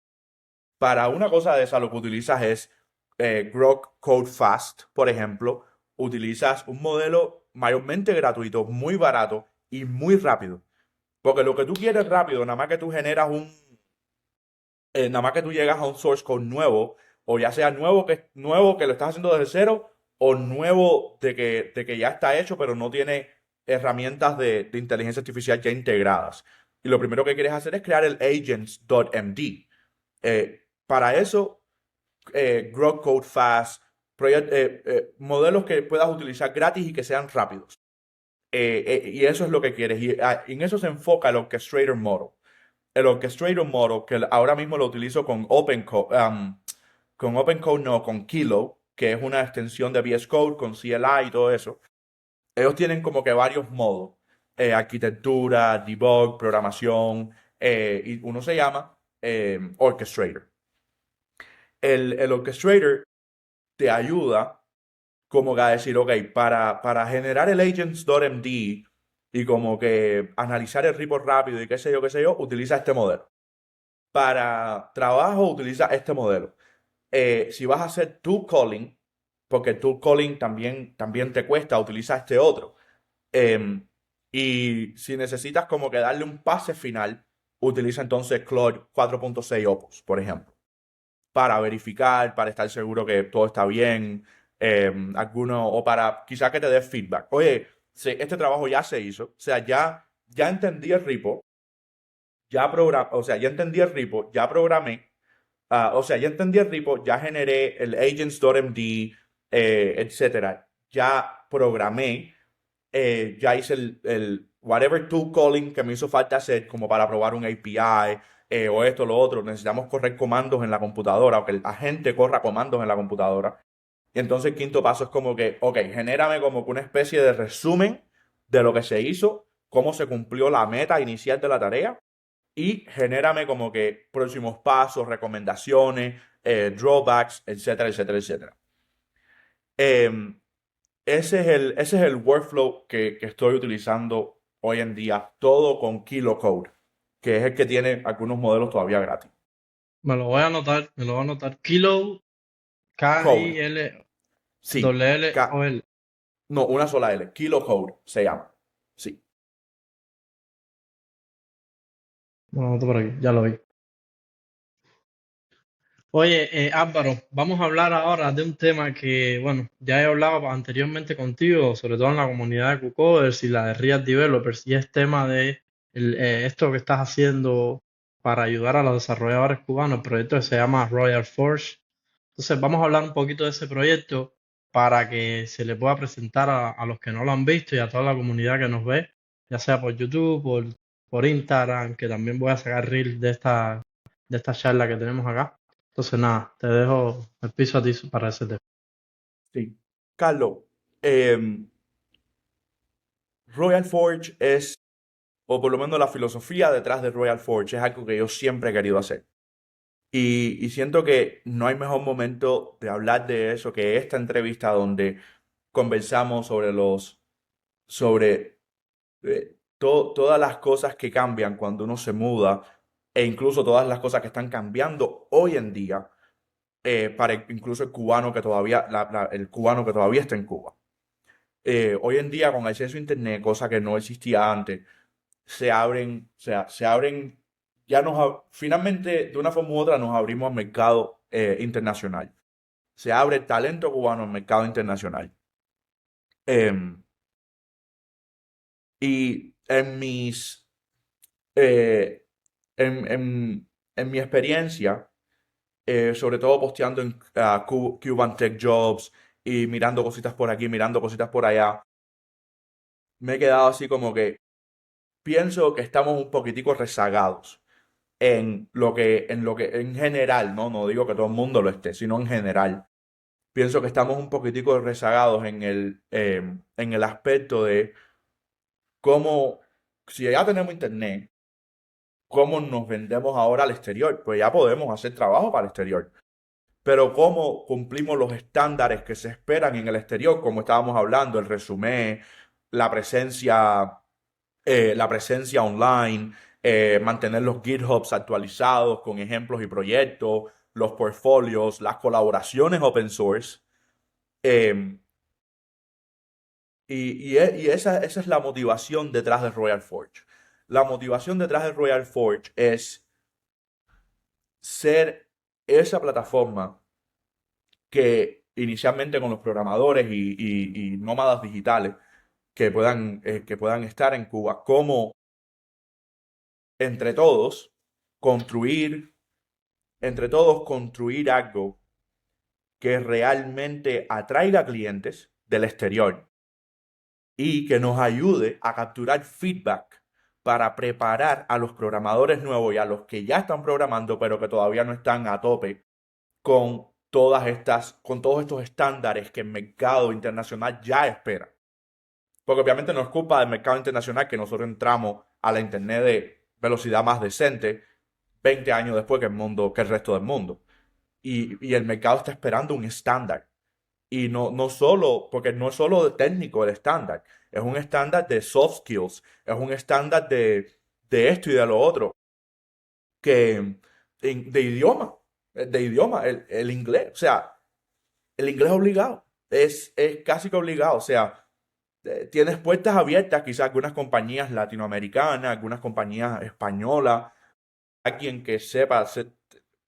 Para una cosa de esa, lo que utilizas es Grok Code Fast, por ejemplo. Utilizas un modelo mayormente gratuito, muy barato y muy rápido. Porque lo que tú quieres rápido, nada más que tú generas nada más que tú llegas a un source code nuevo, o ya sea nuevo que lo estás haciendo desde cero, o nuevo de que ya está hecho, pero no tiene herramientas de inteligencia artificial ya integradas. Y lo primero que quieres hacer es crear el agents.md. Para eso, Grok Code Fast, modelos que puedas utilizar gratis y que sean rápidos. Y eso es lo que quieres. Y en eso se enfoca el Orchestrator Model. El Orchestrator Model, que ahora mismo lo utilizo con OpenCode no, con Kilo, que es una extensión de VS Code con CLI y todo eso. Ellos tienen como que varios modos. Arquitectura, debug, programación, y uno se llama Orchestrator. El Orchestrator te ayuda como que a decir, ok, para generar el agents.md y como que analizar el report rápido y qué sé yo, utiliza este modelo. para trabajo utiliza este modelo. Si vas a hacer tool calling, porque tool calling también te cuesta, utiliza este otro. Em, y si necesitas como que darle un pase final, utiliza entonces Claude 4.6 Opus, por ejemplo, para verificar, para estar seguro que todo está bien, o para quizás que te dé feedback. Oye, este trabajo ya se hizo, o sea, ya entendí el repo, o sea, ya entendí el repo, ya programé, o sea, ya entendí el repo, ya generé el agents.md, etcétera, ya programé, ya hice el whatever tool calling que me hizo falta hacer como para probar un API, o esto, lo otro. Necesitamos correr comandos en la computadora o que el agente corra comandos en la computadora. Y entonces el quinto paso es como que, ok, genérame como que una especie de resumen de lo que se hizo, cómo se cumplió la meta inicial de la tarea y genérame como que próximos pasos, recomendaciones, drawbacks, etcétera, etcétera, etcétera. Em, ese es el workflow que estoy utilizando hoy en día, todo con KiloCode, que es el que tiene algunos modelos todavía gratis. Me lo voy a anotar, me lo voy a anotar. Kilo, Code, sí. K-I-L-L-O-L. No, una sola L. KiloCode se llama. Sí. Me lo anoto por aquí, ya lo vi. Oye, Álvaro, vamos a hablar ahora de un tema que, bueno, ya he hablado anteriormente contigo, sobre todo en la comunidad de KuCoders y la de React Developers, y es tema de esto que estás haciendo para ayudar a los desarrolladores cubanos, el proyecto que se llama Royal Forge. Entonces, vamos a hablar un poquito de ese proyecto para que se le pueda presentar a los que no lo han visto y a toda la comunidad que nos ve, ya sea por YouTube, por Instagram, que también voy a sacar reels de esta charla que tenemos acá. Entonces, nada, te dejo el piso a ti para ese tema. Sí. Carlos, em, Royal Forge es, o por lo menos la filosofía detrás de Royal Forge es algo que yo siempre he querido hacer. Y siento que no hay mejor momento de hablar de eso que esta entrevista donde conversamos sobre todas las cosas que cambian cuando uno se muda e incluso todas las cosas que están cambiando hoy en día, para incluso el cubano que todavía, el cubano que todavía está en Cuba. Hoy en día con acceso a internet, cosa que no existía antes, se abren, finalmente de una forma u otra nos abrimos al mercado internacional. Se abre el talento cubano al mercado internacional. Em, y eh, en mi experiencia, sobre todo posteando en Cuban Tech Jobs y mirando cositas por aquí, mirando cositas por allá, me he quedado así como que pienso que estamos un poquitico rezagados en general, ¿no? No digo que todo el mundo lo esté, sino en general. Pienso que estamos un poquitico rezagados en el aspecto de cómo, si ya tenemos internet, cómo nos vendemos ahora al exterior. Pues ya podemos hacer trabajo para el exterior. Pero cómo cumplimos los estándares que se esperan en el exterior, como estábamos hablando, el resumen, la presencia, la presencia online, mantener los GitHubs actualizados con ejemplos y proyectos, los portfolios, las colaboraciones open source. eh, y esa es la motivación detrás de Royal Forge. La motivación detrás de Royal Forge es ser esa plataforma que inicialmente con los programadores y nómadas digitales que puedan estar en Cuba, como entre todos construir, construir algo que realmente atraiga clientes del exterior y que nos ayude a capturar feedback para preparar a los programadores nuevos y a los que ya están programando pero que todavía no están a tope con todos estos estándares que el mercado internacional ya espera. Porque obviamente no es culpa del mercado internacional que nosotros entramos a la internet de velocidad más decente 20 años después que el resto del mundo. Y el mercado está esperando un estándar. Y no solo, porque no es solo de técnico el estándar, es un estándar de soft skills, es un estándar de esto y de lo otro, que de idioma, el inglés. O sea, el inglés es obligado, es casi que obligado. O sea, tienes puertas abiertas quizás algunas compañías latinoamericanas, algunas compañías españolas, a quien que sepa,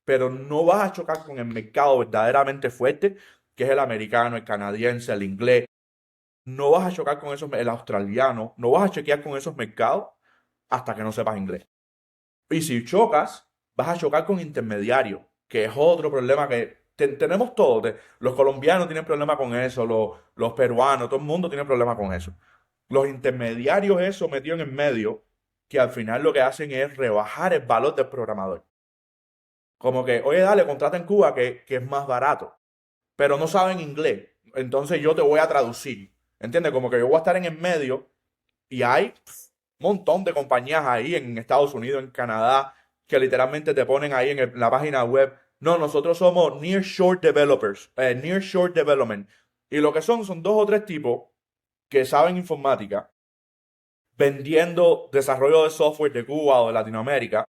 pero no vas a chocar con el mercado verdaderamente fuerte, que es el americano, el canadiense, el inglés. No vas a chocar con esos, el australiano, no vas a chequear con esos mercados hasta que no sepas inglés. Y si chocas, vas a chocar con intermediarios, que es otro problema que tenemos todos. Los colombianos tienen problema con eso, los peruanos, todo el mundo tiene problema con eso. Los intermediarios, eso metido en el medio, que al final lo que hacen es rebajar el valor del programador. Como que, oye, dale, contrata en Cuba que es más barato, pero no saben inglés. Entonces yo te voy a traducir. ¿Entiendes? Como que yo voy a estar en el medio y hay un montón de compañías ahí en Estados Unidos, en Canadá, que literalmente te ponen ahí en la página web. No, nosotros somos Nearshore Developers, Nearshore Development. Y lo que son dos o tres tipos que saben informática, vendiendo desarrollo de software de Cuba o de Latinoamérica.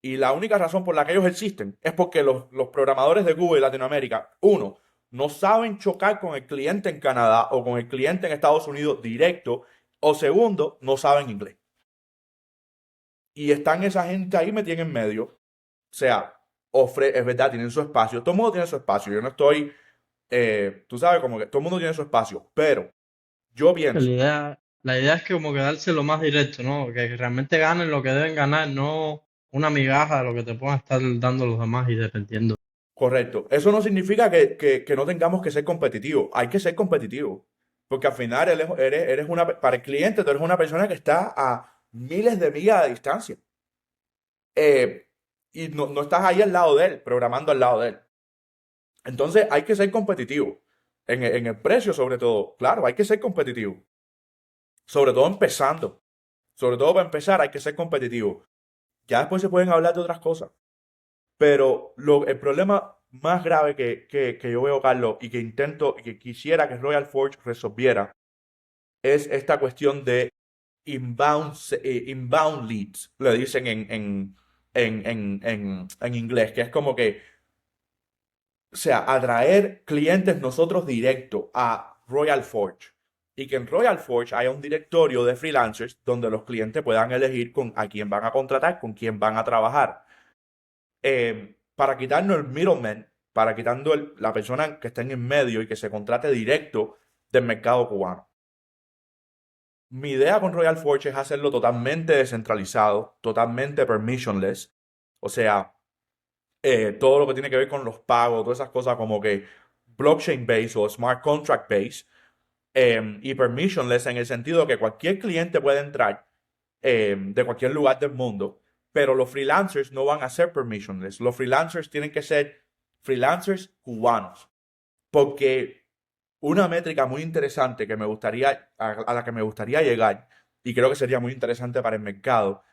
Y la única razón por la que ellos existen es porque los programadores de Cuba y Latinoamérica, uno, no saben chocar con el cliente en Canadá o con el cliente en Estados Unidos directo, o segundo, no saben inglés. Y están esa gente ahí metida en medio. O sea, es verdad, tienen su espacio. Todo el mundo tiene su espacio. Yo no estoy, tú sabes, como que todo el mundo tiene su espacio. Pero yo Que pienso, la idea es que como quedarse lo más directo, ¿no? Que realmente ganen lo que deben ganar, no una migaja de lo que te puedan estar dando los demás y dependiendo. correcto. Eso no significa que no tengamos que ser competitivos. Hay que ser competitivos. Porque al final eres para el cliente, tú eres una persona que está a miles de millas de distancia. Eh, y no estás ahí al lado de él, programando al lado de él. Entonces hay que ser competitivo. En el precio, sobre todo. Claro, hay que ser competitivo. Sobre todo empezando. Sobre todo para empezar, hay que ser competitivo. Ya después se pueden hablar de otras cosas. Pero el problema más grave que yo veo, Carlos, y que intento y que quisiera que Royal Forge resolviera, es esta cuestión de inbound leads, le dicen en inglés, que es como que, o sea, atraer clientes nosotros directo a Royal Forge. Y que en Royal Forge haya un directorio de freelancers donde los clientes puedan elegir a quién van a contratar, con quién van a trabajar. Para quitarnos el middleman, para quitando la persona que está en el medio y que se contrate directo del mercado cubano. Mi idea con Royal Forge es hacerlo totalmente descentralizado, totalmente permissionless. O sea, todo lo que tiene que ver con los pagos, todas esas cosas como que blockchain based o smart contract based, y permissionless en el sentido que cualquier cliente puede entrar de cualquier lugar del mundo, pero los freelancers no van a ser permissionless. Los freelancers tienen que ser freelancers cubanos, porque una métrica muy interesante que me gustaría, a la que me gustaría llegar, y creo que sería muy interesante para el mercado,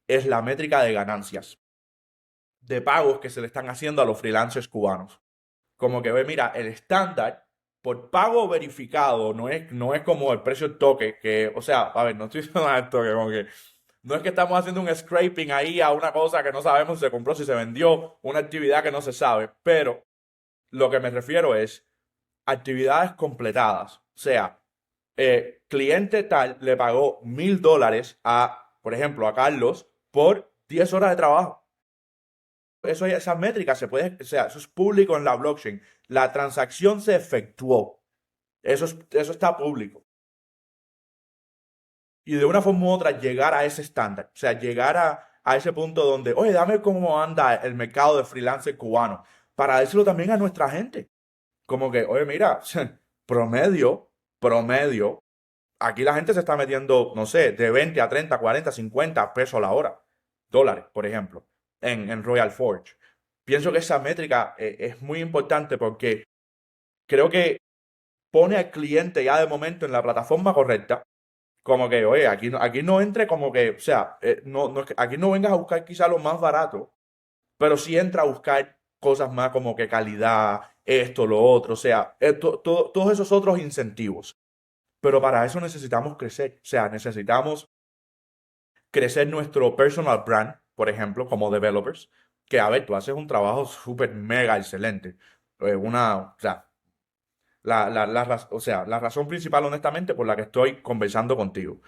es la métrica de ganancias, de pagos que se le están haciendo a los freelancers cubanos. Como que ve, mira, el estándar por pago verificado no es como el precio del toque, que, o sea, a ver, no estoy diciendo nada del toque, como que no es que estamos haciendo un scraping ahí a una cosa que no sabemos si se compró, si se vendió, una actividad que no se sabe, pero lo que me refiero es actividades completadas. O sea, cliente tal le pagó $1,000 por ejemplo, a Carlos por 10 horas de trabajo. Esas métricas o sea, eso es público en la blockchain. La transacción se efectuó. Eso está público. Y de una forma u otra llegar a ese estándar. O sea, llegar a ese punto donde, oye, dame cómo anda el mercado de freelancer cubano. Para decirlo también a nuestra gente. Como que, oye, mira, promedio, aquí la gente se está metiendo, no sé, de 20 a 30, 40, 50 pesos la hora. Dólares, por ejemplo, en Royal Forge. Pienso que esa métrica es muy importante porque creo que pone al cliente ya de momento en la plataforma correcta. Como que, oye, aquí no entre como que, o sea, no aquí no vengas a buscar quizá lo más barato, pero sí entra a buscar cosas más como que calidad, esto, lo otro, o sea, todos esos otros incentivos. Pero para eso necesitamos crecer, o sea, necesitamos crecer nuestro personal brand, por ejemplo, como developers. que, a ver, tú haces un trabajo súper mega excelente. O sea, o sea, la razón principal, honestamente, por la que estoy conversando contigo.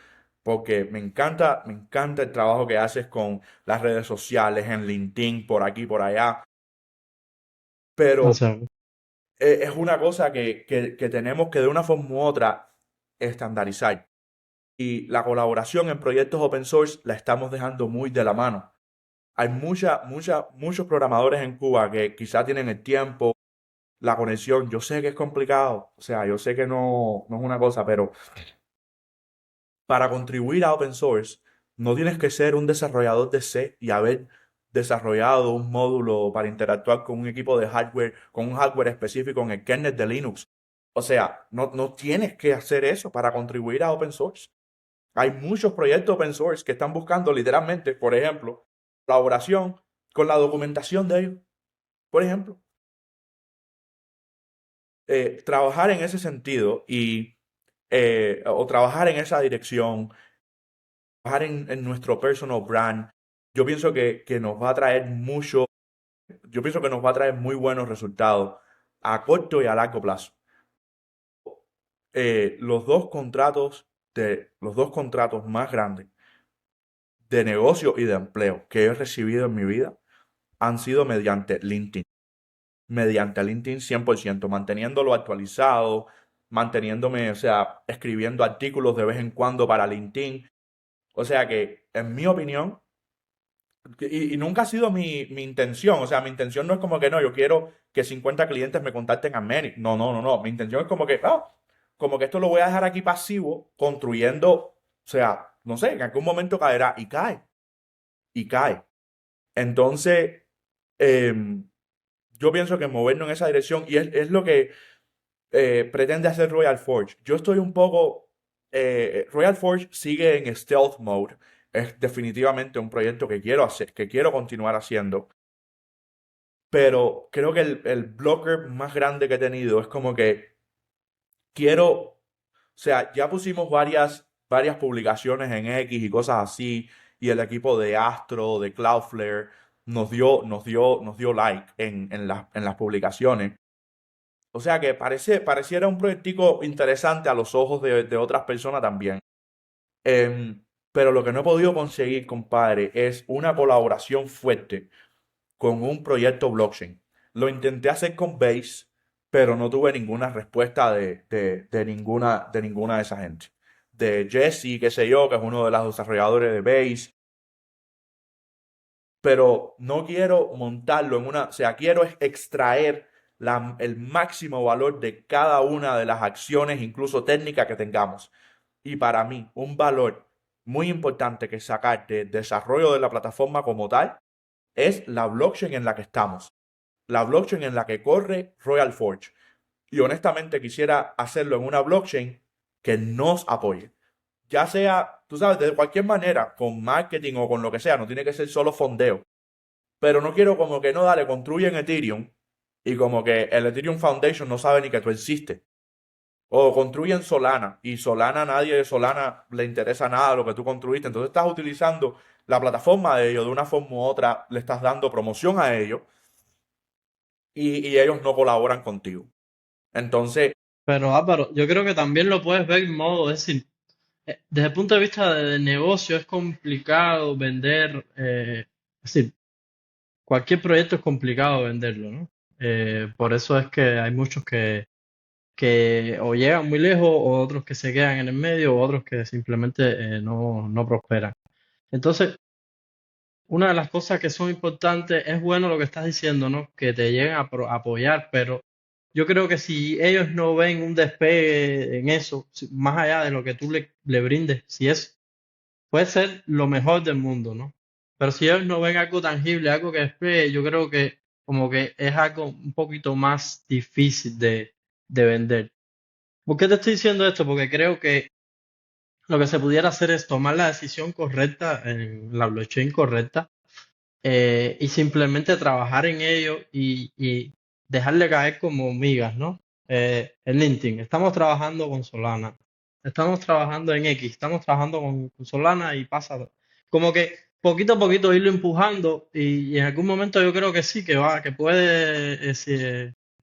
Porque me encanta el trabajo que haces con las redes sociales, en LinkedIn, por aquí, por allá. O Pero sea, es una cosa que tenemos que de una forma u otra estandarizar. Y la colaboración en proyectos open source la estamos dejando muy de la mano. Hay muchos programadores en Cuba que quizá tienen el tiempo, la conexión. Yo sé que es complicado, o sea, yo sé que no es una cosa, pero para contribuir a open source no tienes que ser un desarrollador de C y haber desarrollado un módulo para interactuar con un equipo de hardware, con un hardware específico en el kernel de Linux. O sea, no tienes que hacer eso para contribuir a open source. Hay muchos proyectos open source que están buscando literalmente, por ejemplo, colaboración con la documentación de ellos. Por ejemplo, trabajar en ese sentido o trabajar en esa dirección, trabajar en nuestro personal brand, yo pienso que nos va a traer yo pienso que nos va a traer muy buenos resultados a corto y a largo plazo. Los dos contratos más grandes de negocio y de empleo que he recibido en mi vida han sido mediante LinkedIn 100%, manteniéndolo actualizado, manteniéndome, o sea, escribiendo artículos de vez en cuando para LinkedIn. O sea que, en mi opinión, y nunca ha sido mi intención, o sea, mi intención no es como que no, yo quiero que 50 clientes me contacten a Many. No. Mi intención es como que esto lo voy a dejar aquí pasivo, construyendo, o sea, no sé, en algún momento caerá y cae. Entonces, em, yo pienso que movernos en esa dirección y es lo que pretende hacer Royal Forge. Yo estoy un poco... Royal Forge sigue en stealth mode. Es definitivamente un proyecto que quiero hacer, que quiero continuar haciendo. Pero creo que el blocker más grande que he tenido es como que o sea, ya pusimos varias publicaciones en X y cosas así, y el equipo de Astro, de Cloudflare, nos dio like en las publicaciones. O sea que pareciera un proyectico interesante a los ojos de otras personas también. Pero lo que no he podido conseguir, compadre, es una colaboración fuerte con un proyecto blockchain. Lo intenté hacer con Base, pero no tuve ninguna respuesta de ninguna de esa gente. De Jesse, qué sé yo, que es uno de los desarrolladores de Base, pero no quiero montarlo o sea, quiero extraer el máximo valor de cada una de las acciones, incluso técnicas que tengamos. Y para mí, un valor muy importante que sacar del desarrollo de la plataforma como tal es la blockchain en la que estamos, la blockchain en la que corre Royal Forge. Y honestamente quisiera hacerlo en una blockchain que nos apoye. Ya sea, tú sabes, de cualquier manera, con marketing o con lo que sea, no tiene que ser solo fondeo. Pero no quiero como que no, dale, construye en Ethereum y como que el Ethereum Foundation no sabe ni que tú existes. O construyen Solana y nadie de Solana le interesa nada lo que tú construiste. Entonces estás utilizando la plataforma de ellos de una forma u otra, le estás dando promoción a ellos y ellos no colaboran contigo. Entonces, pero Álvaro, yo creo que también lo puedes ver en modo, es decir, desde el punto de vista de negocio es complicado vender, es decir, cualquier proyecto es complicado venderlo, ¿no? Por eso es que hay muchos que o llegan muy lejos, o otros que se quedan en el medio, o otros que simplemente no prosperan. Entonces, una de las cosas que son importantes, es bueno lo que estás diciendo, ¿no? Que te lleguen a apoyar, pero yo creo que si ellos no ven un despegue en eso, más allá de lo que tú le brindes, si es, puede ser lo mejor del mundo, ¿no? Pero si ellos no ven algo tangible, algo que despegue, yo creo que como que es algo un poquito más difícil de vender. ¿Por qué te estoy diciendo esto? Porque creo que lo que se pudiera hacer es tomar la decisión correcta en la blockchain correcta, y simplemente trabajar en ello y dejarle caer como migas, ¿no? En LinkedIn, estamos trabajando con Solana, estamos trabajando en X, estamos trabajando con Solana y pasa. Como que poquito a poquito irlo empujando y en algún momento yo creo que sí, que puede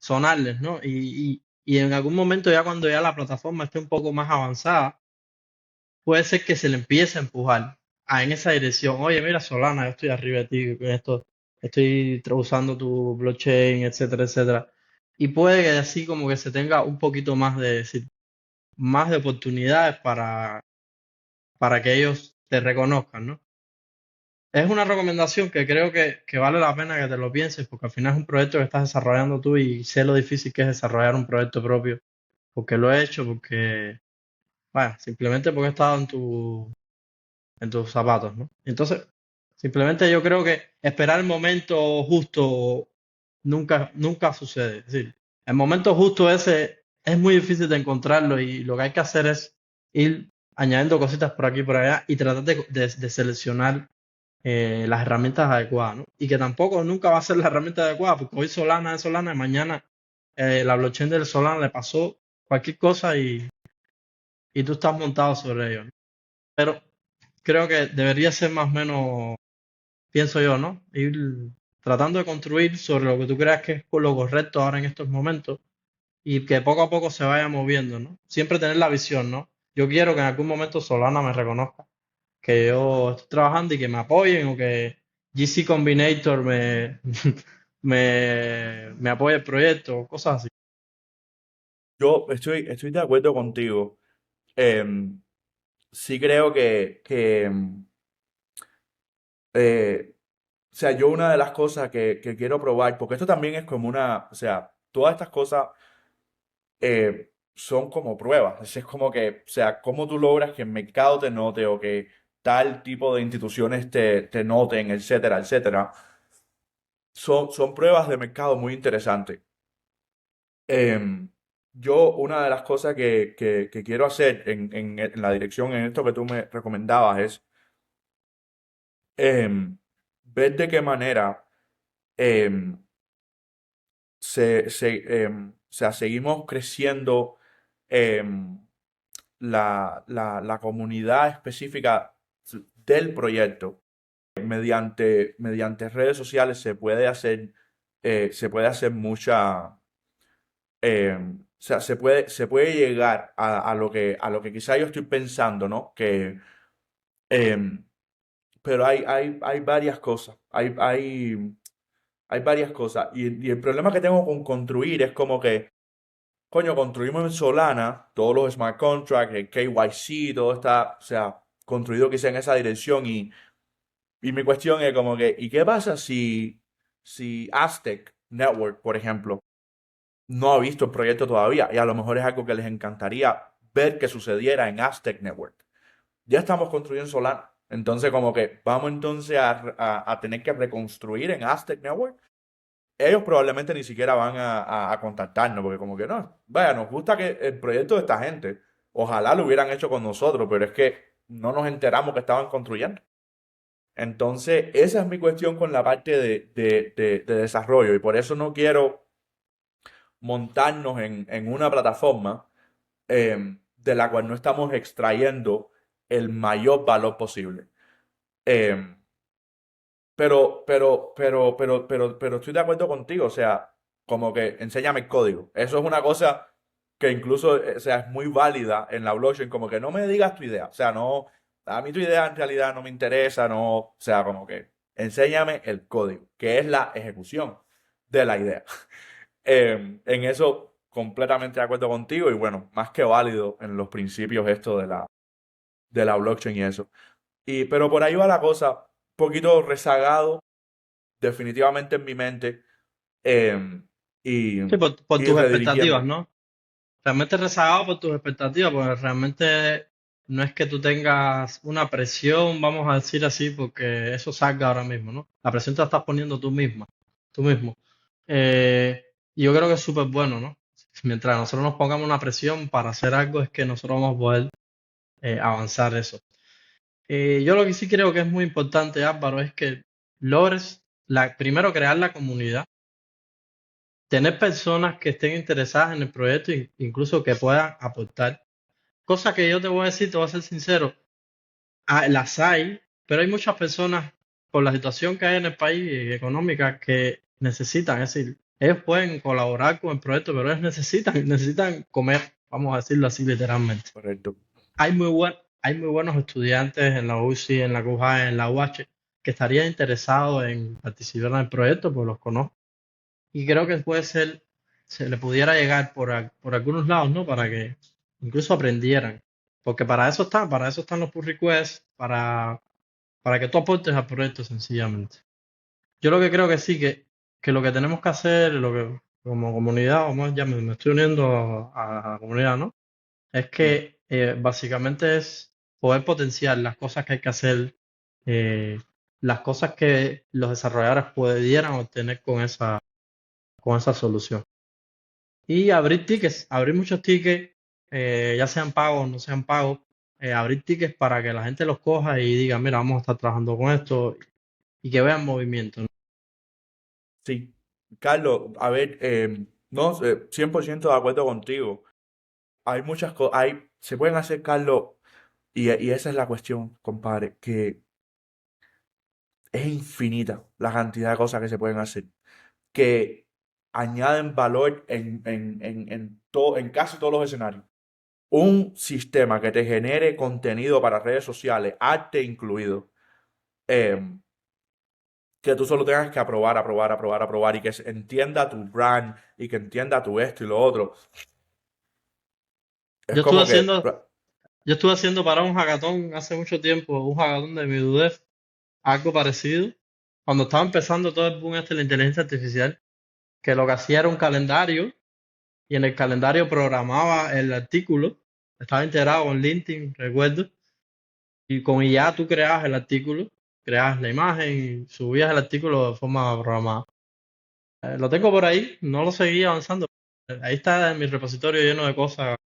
sonarles, ¿no? Y en algún momento ya cuando ya la plataforma esté un poco más avanzada, puede ser que se le empiece a empujar en esa dirección. Oye, mira, Solana, yo estoy arriba de ti con esto, estoy usando tu blockchain, etcétera, etcétera. Y puede que así como que se tenga un poquito más de, decir, más de oportunidades para que ellos te reconozcan, ¿no? Es una recomendación que creo que vale la pena que te lo pienses, porque al final es un proyecto que estás desarrollando tú y sé lo difícil que es desarrollar un proyecto propio, porque lo he hecho, porque, bueno, simplemente porque he estado en tus zapatos, ¿no? Entonces, simplemente yo creo que esperar el momento justo nunca sucede. Es decir, el momento justo ese es muy difícil de encontrarlo y lo que hay que hacer es ir añadiendo cositas por aquí y por allá y tratar de seleccionar las herramientas adecuadas, ¿no? Y que tampoco nunca va a ser la herramienta adecuada, porque hoy Solana es Solana y mañana la blockchain del Solana le pasó cualquier cosa y tú estás montado sobre ello, ¿no? Pero creo que debería ser más o menos, pienso yo, ¿no? Ir tratando de construir sobre lo que tú creas que es lo correcto ahora en estos momentos y que poco a poco se vaya moviendo, ¿no? Siempre tener la visión, ¿no? Yo quiero que en algún momento Solana me reconozca que yo estoy trabajando y que me apoyen o que GC Combinator me apoye el proyecto, cosas así. Yo estoy de acuerdo contigo. Em, sí creo o sea, yo una de las cosas que quiero probar, porque esto también es como una, o sea, todas estas cosas son como pruebas. Es como que, o sea, cómo tú logras que el mercado te note o que tal tipo de instituciones te noten, etcétera, etcétera. Son pruebas de mercado muy interesantes. Em, yo, una de las cosas que quiero hacer en la dirección, en esto que tú me recomendabas, es ver de qué manera em, o sea, seguimos creciendo em, la comunidad específica del proyecto. Mediante redes sociales se puede hacer mucha, o sea, se puede llegar a lo que quizá yo estoy pensando, ¿no? Em, pero hay varias cosas, hay varias cosas. Y el problema que tengo con construir es como que, coño, construimos en Solana todos los smart contracts, el KYC, todo está, o sea, construido quizá en esa dirección. Y mi cuestión es como que, ¿y qué pasa si Aztec Network, por ejemplo, no ha visto el proyecto todavía? Y a lo mejor es algo que les encantaría ver que sucediera en Aztec Network. Ya estamos construyendo Solana. Entonces, como que vamos entonces a tener que reconstruir en Aztec Network. Ellos probablemente ni siquiera van a contactarnos, porque como que no, vaya, nos gusta que el proyecto de esta gente, ojalá lo hubieran hecho con nosotros, pero es que no nos enteramos que estaban construyendo. Entonces, esa es mi cuestión con la parte de desarrollo y por eso no quiero montarnos en una plataforma de la cual no estamos extrayendo el mayor valor posible. Eh, pero estoy de acuerdo contigo, o sea, como que enséñame el código. Eso es una cosa que incluso, o sea, es muy válida en la blockchain, como que no me digas tu idea, o sea, no, a mí tu idea en realidad no me interesa, no, o sea, como que enséñame el código, que es la ejecución de la idea. En eso completamente de acuerdo contigo y bueno, más que válido en los principios esto de la blockchain y eso. Pero por ahí va la cosa, un poquito rezagado definitivamente en mi mente eh, y, Sí, por y tus expectativas, redirigiendo. ¿no? Realmente rezagado por tus expectativas, porque realmente no es que tú tengas una presión, vamos a decir así, porque eso salga ahora mismo, ¿no? La presión te la estás poniendo tú misma, tú mismo. Y yo creo que es súper bueno, ¿no? Mientras nosotros nos pongamos una presión para hacer algo, es que nosotros vamos a poder avanzar eso. Yo lo que sí creo que es muy importante, Álvaro, es que logres primero crear la comunidad, tener personas que estén interesadas en el proyecto e incluso que puedan aportar. Cosa que yo te voy a decir, te voy a ser sincero, las hay, pero hay muchas personas por la situación que hay en el país económica que necesitan, es decir, ellos pueden colaborar con el proyecto, pero ellos necesitan comer, vamos a decirlo así literalmente. Correcto. Hay muy buenos estudiantes en la UCI, en la CUJA, en la UH, que estarían interesados en participar en el proyecto, pues los conozco. Y creo que puede ser, se le pudiera llegar por algunos lados, ¿no? Para que incluso aprendieran. Porque para eso están los pull requests, para que tú aportes al proyecto sencillamente. Yo lo que creo que sí, que lo que tenemos que hacer, lo que como comunidad, vamos, ya me estoy uniendo a la comunidad, ¿no? Es Sí. que básicamente es poder potenciar las cosas que hay que hacer, eh, las cosas que los desarrolladores pudieran obtener con esa solución. Y abrir tickets, abrir muchos tickets, ya sean pagos o no sean pagos, abrir tickets para que la gente los coja y diga, mira, vamos a estar trabajando con esto y que vean movimiento, ¿no? Sí. Carlos, a ver, no, 100% de acuerdo contigo. Hay muchas cosas, se pueden hacer, Carlos, y esa es la cuestión, compadre, que es infinita la cantidad de cosas que se pueden hacer, que añaden valor en casi todos los escenarios. Un sistema que te genere contenido para redes sociales, arte incluido, em, que tú solo tengas que aprobar, aprobar, aprobar, aprobar y que entienda tu brand y que entienda tu esto y lo otro. Es Yo estuve como que, haciendo, yo estuve haciendo para un hackathon hace mucho tiempo, un hackathon de mi Udef, algo parecido, cuando estaba empezando todo el boom este de la inteligencia artificial, que lo que hacía era un calendario y en el calendario programaba el artículo, estaba integrado con LinkedIn, recuerdo, y con IA tú creabas el artículo, creabas la imagen y subías el artículo de forma programada. Lo tengo por ahí, no lo seguí avanzando. Ahí está en mi repositorio lleno de cosas,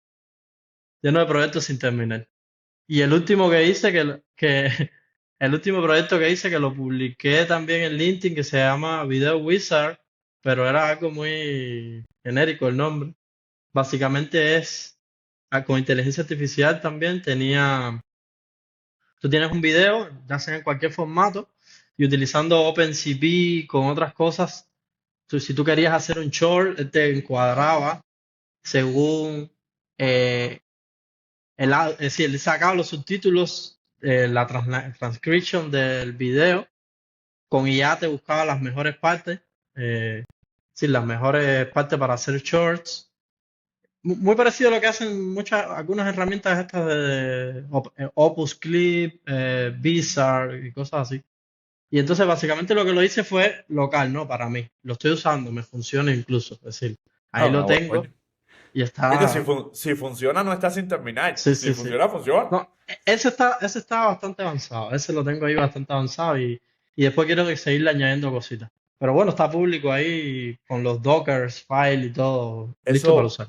lleno de proyectos sin terminar. Y el último que hice, el último proyecto que hice, que lo publiqué también en LinkedIn, que se llama Video Wizard, pero era algo muy genérico el nombre. Básicamente es, con inteligencia artificial también tú tienes un video, ya sea en cualquier formato, y utilizando OpenCV con otras cosas, si tú querías hacer un short, él te encuadraba según eh, es decir, él sacaba los subtítulos, la transcription del video, con IA te buscaba las mejores partes, sí, las mejores partes para hacer shorts. Muy parecido a lo que hacen algunas herramientas estas de Opus Clip, Bizarre y cosas así. Y entonces básicamente lo que lo hice fue local, ¿no? Para mí. Lo estoy usando, me funciona incluso. Es decir, ahí ah, lo no, tengo y oye, si, está. si funciona, no está sin terminar. Sí, Si sí, sí. funciona, funciona. No, ese está bastante avanzado. Ese lo tengo ahí bastante avanzado y después quiero seguirle añadiendo cositas. Pero bueno, está público ahí con los Dockers, file y todo listo para Eso,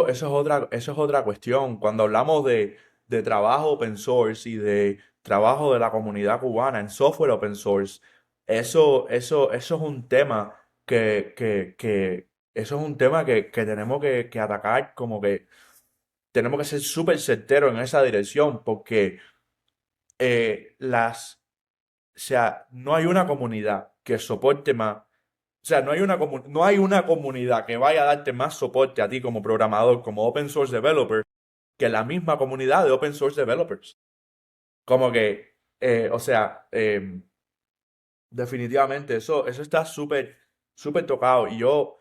usar. eso es otra cuestión. Cuando hablamos de trabajo open source y de trabajo de la comunidad cubana en software open source, eso es un tema eso es un tema que tenemos que atacar, como que tenemos que ser súper certeros en esa dirección, porque o sea, no hay una comunidad que soporte más. O sea, no hay una comunidad que vaya a darte más soporte a ti como programador, como open source developer, que la misma comunidad de open source developers. Como que, o sea, definitivamente eso está súper, súper tocado. Y yo,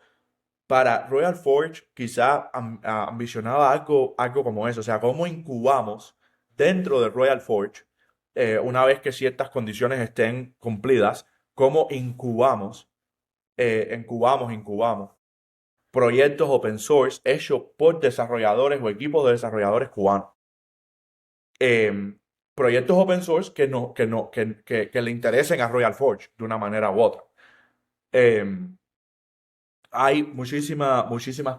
para Royal Forge, quizá ambicionaba algo como eso. O sea, cómo incubamos dentro de Royal Forge, una vez que ciertas condiciones estén cumplidas, cómo incubamos proyectos open source hechos por desarrolladores o equipos de desarrolladores cubanos. Eh, Proyectos open source que le interesen a Royal Forge de una manera u otra. Eh, Hay muchísimas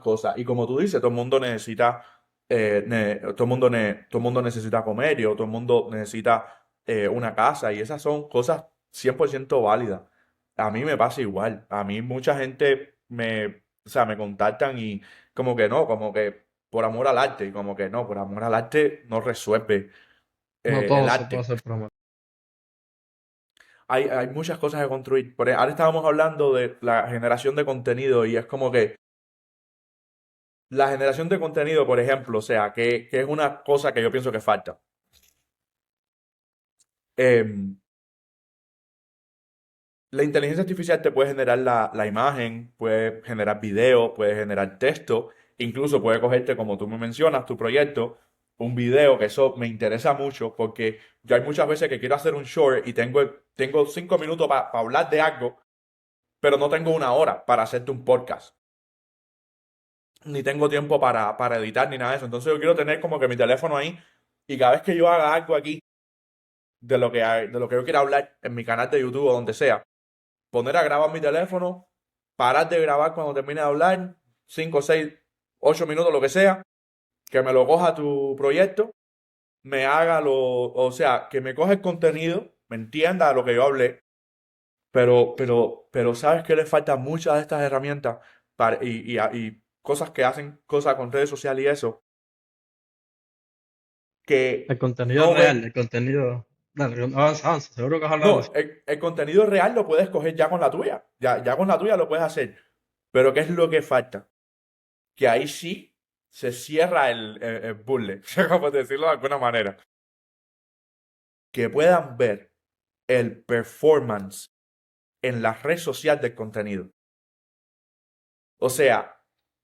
cosas. Y como tú dices, todo el mundo necesita, todo el mundo necesita comer y todo el mundo necesita una casa. Y esas son cosas 100% válidas. A mí me pasa igual. A mí mucha gente o sea, me contactan y como que no, como que por amor al arte. Y como que no, por amor al arte no resuelve No el todo se puede arte. hacer promo. hay muchas cosas que construir. Ahora estábamos hablando de la generación de contenido y es como que la generación de contenido, por ejemplo, o sea, que es una cosa que yo pienso que falta. Em, la inteligencia artificial te puede generar la imagen, puede generar video, puede generar texto, incluso puede cogerte, como tú me mencionas, tu proyecto, un video, que eso me interesa mucho porque yo hay muchas veces que quiero hacer un short y tengo 5 minutos para hablar de algo, pero no tengo una hora para hacerte un podcast, ni tengo tiempo para editar ni nada de eso. Entonces yo quiero tener como que mi teléfono ahí y cada vez que yo haga algo aquí de lo que yo quiera hablar en mi canal de YouTube o donde sea, poner a grabar mi teléfono, parar de grabar cuando termine de hablar, 5, 6, 8 minutos, lo que sea, que me lo coja tu proyecto, me haga o sea, que me coja el contenido, me entienda lo que yo hablé, pero ¿sabes qué le falta muchas de estas herramientas y cosas que hacen cosas con redes sociales y eso, El que contenido no real, ven? el contenido... Dale, avanza, avanza, seguro que vas a hablar de No, eso. el contenido real lo puedes coger ya con la tuya, ya con la tuya lo puedes hacer, pero ¿qué es lo que falta? Que ahí sí se cierra el puzzle, por decirlo de alguna manera. Que puedan ver el performance en la red social del contenido. O sea,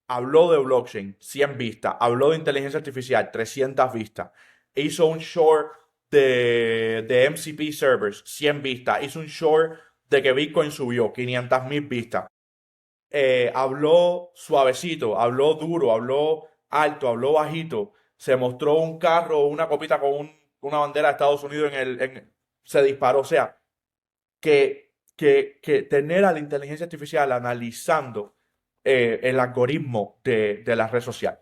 habló de blockchain, 100 vistas. Habló de inteligencia artificial, 300 vistas. Hizo un short de MCP servers, 100 vistas. Hizo un short de que Bitcoin subió, 500.000 vistas. Habló suavecito, habló duro, habló alto, habló bajito. Se mostró un carro, una copita con una bandera de Estados Unidos se disparó. O sea, que tener a la inteligencia artificial analizando el algoritmo de la red social.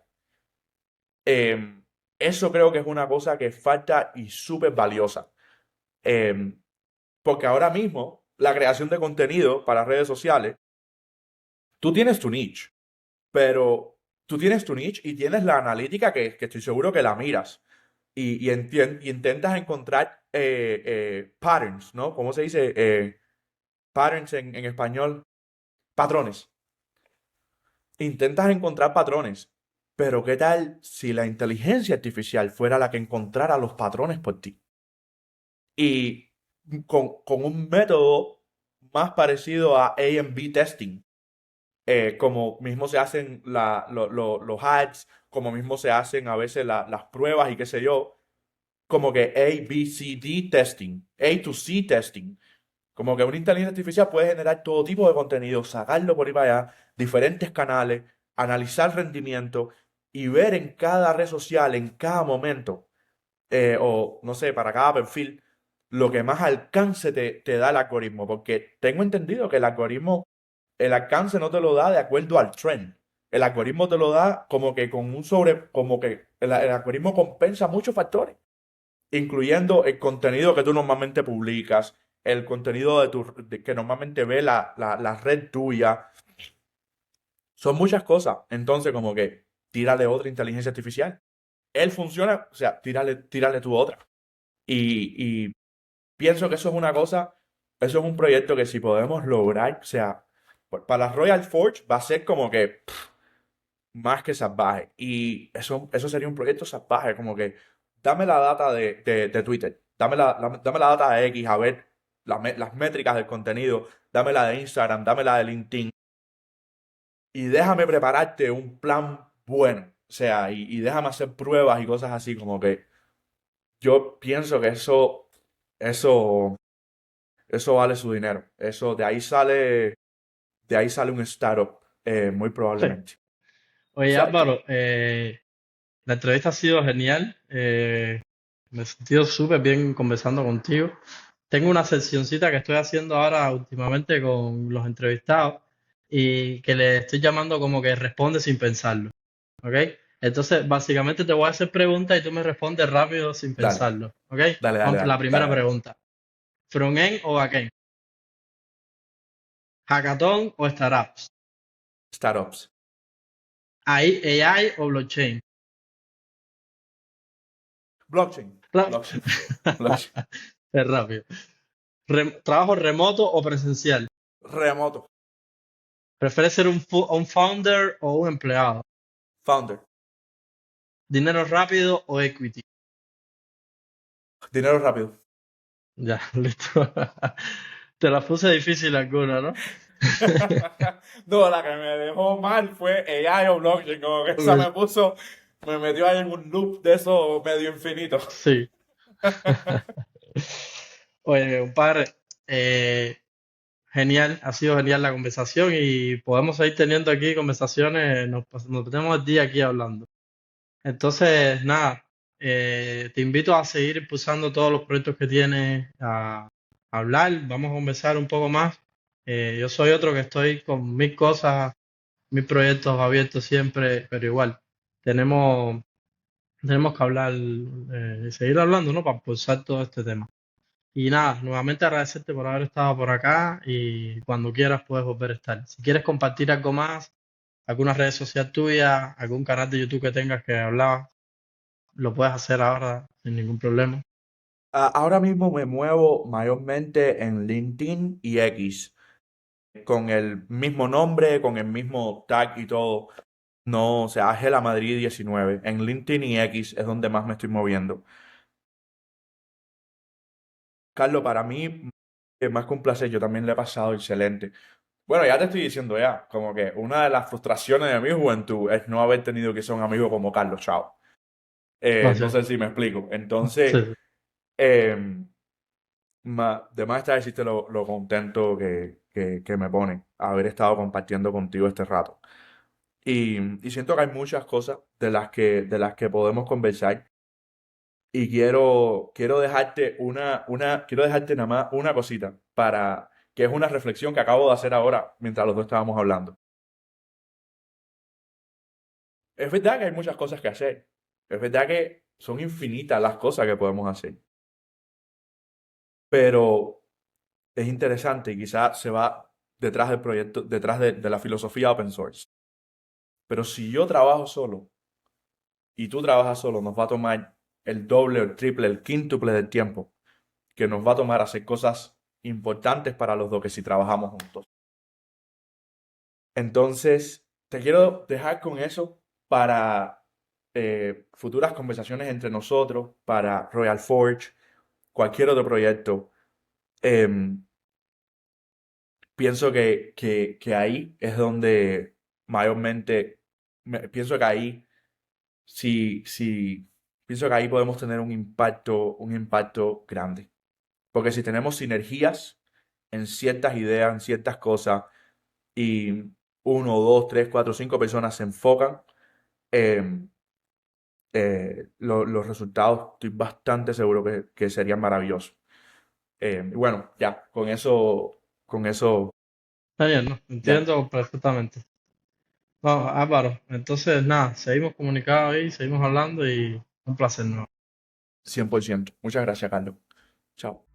Eh, Eso creo que es una cosa que falta y súper valiosa. Eh, Porque ahora mismo la creación de contenido para redes sociales, tú tienes tu niche, pero tú tienes tu niche y tienes la analítica que estoy seguro que la miras y intentas encontrar patterns, ¿no? ¿Cómo se dice? Patterns en español, patrones. Intentas encontrar patrones, pero ¿qué tal si la inteligencia artificial fuera la que encontrara los patrones por ti? Y con un método más parecido a A/B testing, como mismo se hacen los ads, como mismo se hacen a veces las pruebas y qué sé yo, como que A/B/C/D testing, A to C testing. Como que una inteligencia artificial puede generar todo tipo de contenido, sacarlo por ahí para allá, diferentes canales, analizar rendimiento y ver en cada red social, en cada momento, o no sé, para cada perfil, lo que más alcance te da el algoritmo. Porque tengo entendido que el algoritmo, el alcance no te lo da de acuerdo al trend. El algoritmo te lo da como que como que el algoritmo compensa muchos factores, incluyendo el contenido que tú normalmente publicas, el contenido que normalmente ve la red tuya. Son muchas cosas. Entonces, como que tírale otra inteligencia artificial. Él funciona, o sea, tírale tú otra. Y pienso que eso es una cosa, eso es un proyecto que si podemos lograr, o sea, para la Royal Forge va a ser como que más que salvaje. Y eso sería un proyecto salvaje, como que dame la data de Twitter, dame la data de X, a ver las métricas del contenido, dame la de Instagram, dame la de LinkedIn, y déjame prepararte un plan bueno. O sea, y déjame hacer pruebas y cosas así, como que yo pienso que eso, eso vale su dinero. Eso, de ahí sale un startup, muy Sí. probablemente. Oye, Exacto. Álvaro, la entrevista ha sido genial. Me he sentido súper bien conversando contigo. Tengo una seccioncita que estoy haciendo ahora últimamente con los entrevistados y que le estoy llamando como que responde sin pensarlo. ¿Ok? Entonces, básicamente te voy a hacer preguntas y tú me respondes rápido sin Dale, pensarlo. ¿Ok? dale, dale, Vamos por dale, la dale, primera dale. pregunta. ¿Front-end o back-end? ¿Hackathon o startups? Startups. ¿AI o blockchain? Blockchain. Claro. Blockchain. Blockchain. Es rápido. ¿Trabajo remoto o presencial? Remoto. ¿Prefieres ser un founder o un empleado? Founder. ¿Dinero rápido o equity? Dinero rápido. Ya, listo. Te la puse difícil alguna, ¿no? No, la que me dejó mal fue AI o blockchain, como que esa me metió ahí en un loop de eso medio infinito. Sí. Oye, compadre, eh, genial, ha sido genial la conversación y podemos seguir teniendo aquí conversaciones, nos tenemos el día aquí hablando. Entonces, nada, te invito a seguir impulsando todos los proyectos que tienes a hablar, vamos a conversar un poco más. Yo soy otro que estoy con mil cosas, mil proyectos abiertos siempre, pero igual, tenemos, tenemos que hablar, seguir hablando, ¿no? Para impulsar todo este tema. Y nada, nuevamente agradecerte por haber estado por acá y cuando quieras puedes volver a estar. Si quieres compartir algo más, alguna red social tuya, algún canal de YouTube que tengas que hablar, lo puedes hacer ahora sin ningún problema. Ahora mismo me muevo mayormente en LinkedIn y X, con el mismo nombre, con el mismo tag y todo. No, o sea, Ángela Madrid 19. En LinkedIn y X es donde más me estoy moviendo. Carlos, para mí es más que un placer, yo también le he pasado excelente. Bueno, ya te estoy diciendo ya, como que una de las frustraciones de mi juventud es no haber tenido que ser un amigo como Carlos Chao. No No sé, sé si me explico. sí, Entonces, sí. eh, de más está decirte lo contento que me pone haber estado compartiendo contigo este rato. Y siento que hay muchas cosas de las que podemos conversar. Y quiero dejarte quiero dejarte nada más una cosita para, que es una reflexión que acabo de hacer ahora mientras los dos estábamos hablando. Es verdad que hay muchas cosas que hacer. Es verdad que son infinitas las cosas que podemos hacer. Pero es interesante y quizás se va detrás del proyecto, detrás de la filosofía open source. Pero si yo trabajo solo y tú trabajas solo, nos va a tomar el doble, el triple, el quíntuple del tiempo que nos va a tomar hacer cosas importantes para los dos que si trabajamos juntos. Entonces, te quiero dejar con eso para futuras conversaciones entre nosotros, para Royal Forge, cualquier otro proyecto. Em, Pienso que ahí es donde mayormente, pienso que ahí, sí, pienso que ahí podemos tener un impacto grande. Porque si tenemos sinergias en ciertas ideas, en ciertas cosas, y uno, dos, tres, cuatro, cinco personas se enfocan, eh, los resultados estoy bastante seguro que serían maravillosos. Y bueno, ya, con eso, Está bien, ¿no? ya, Entiendo perfectamente. Vamos, Álvaro, entonces nada, seguimos comunicados ahí, seguimos hablando y un placer, ¿no? 100%. Muchas gracias, Carlos. Chao.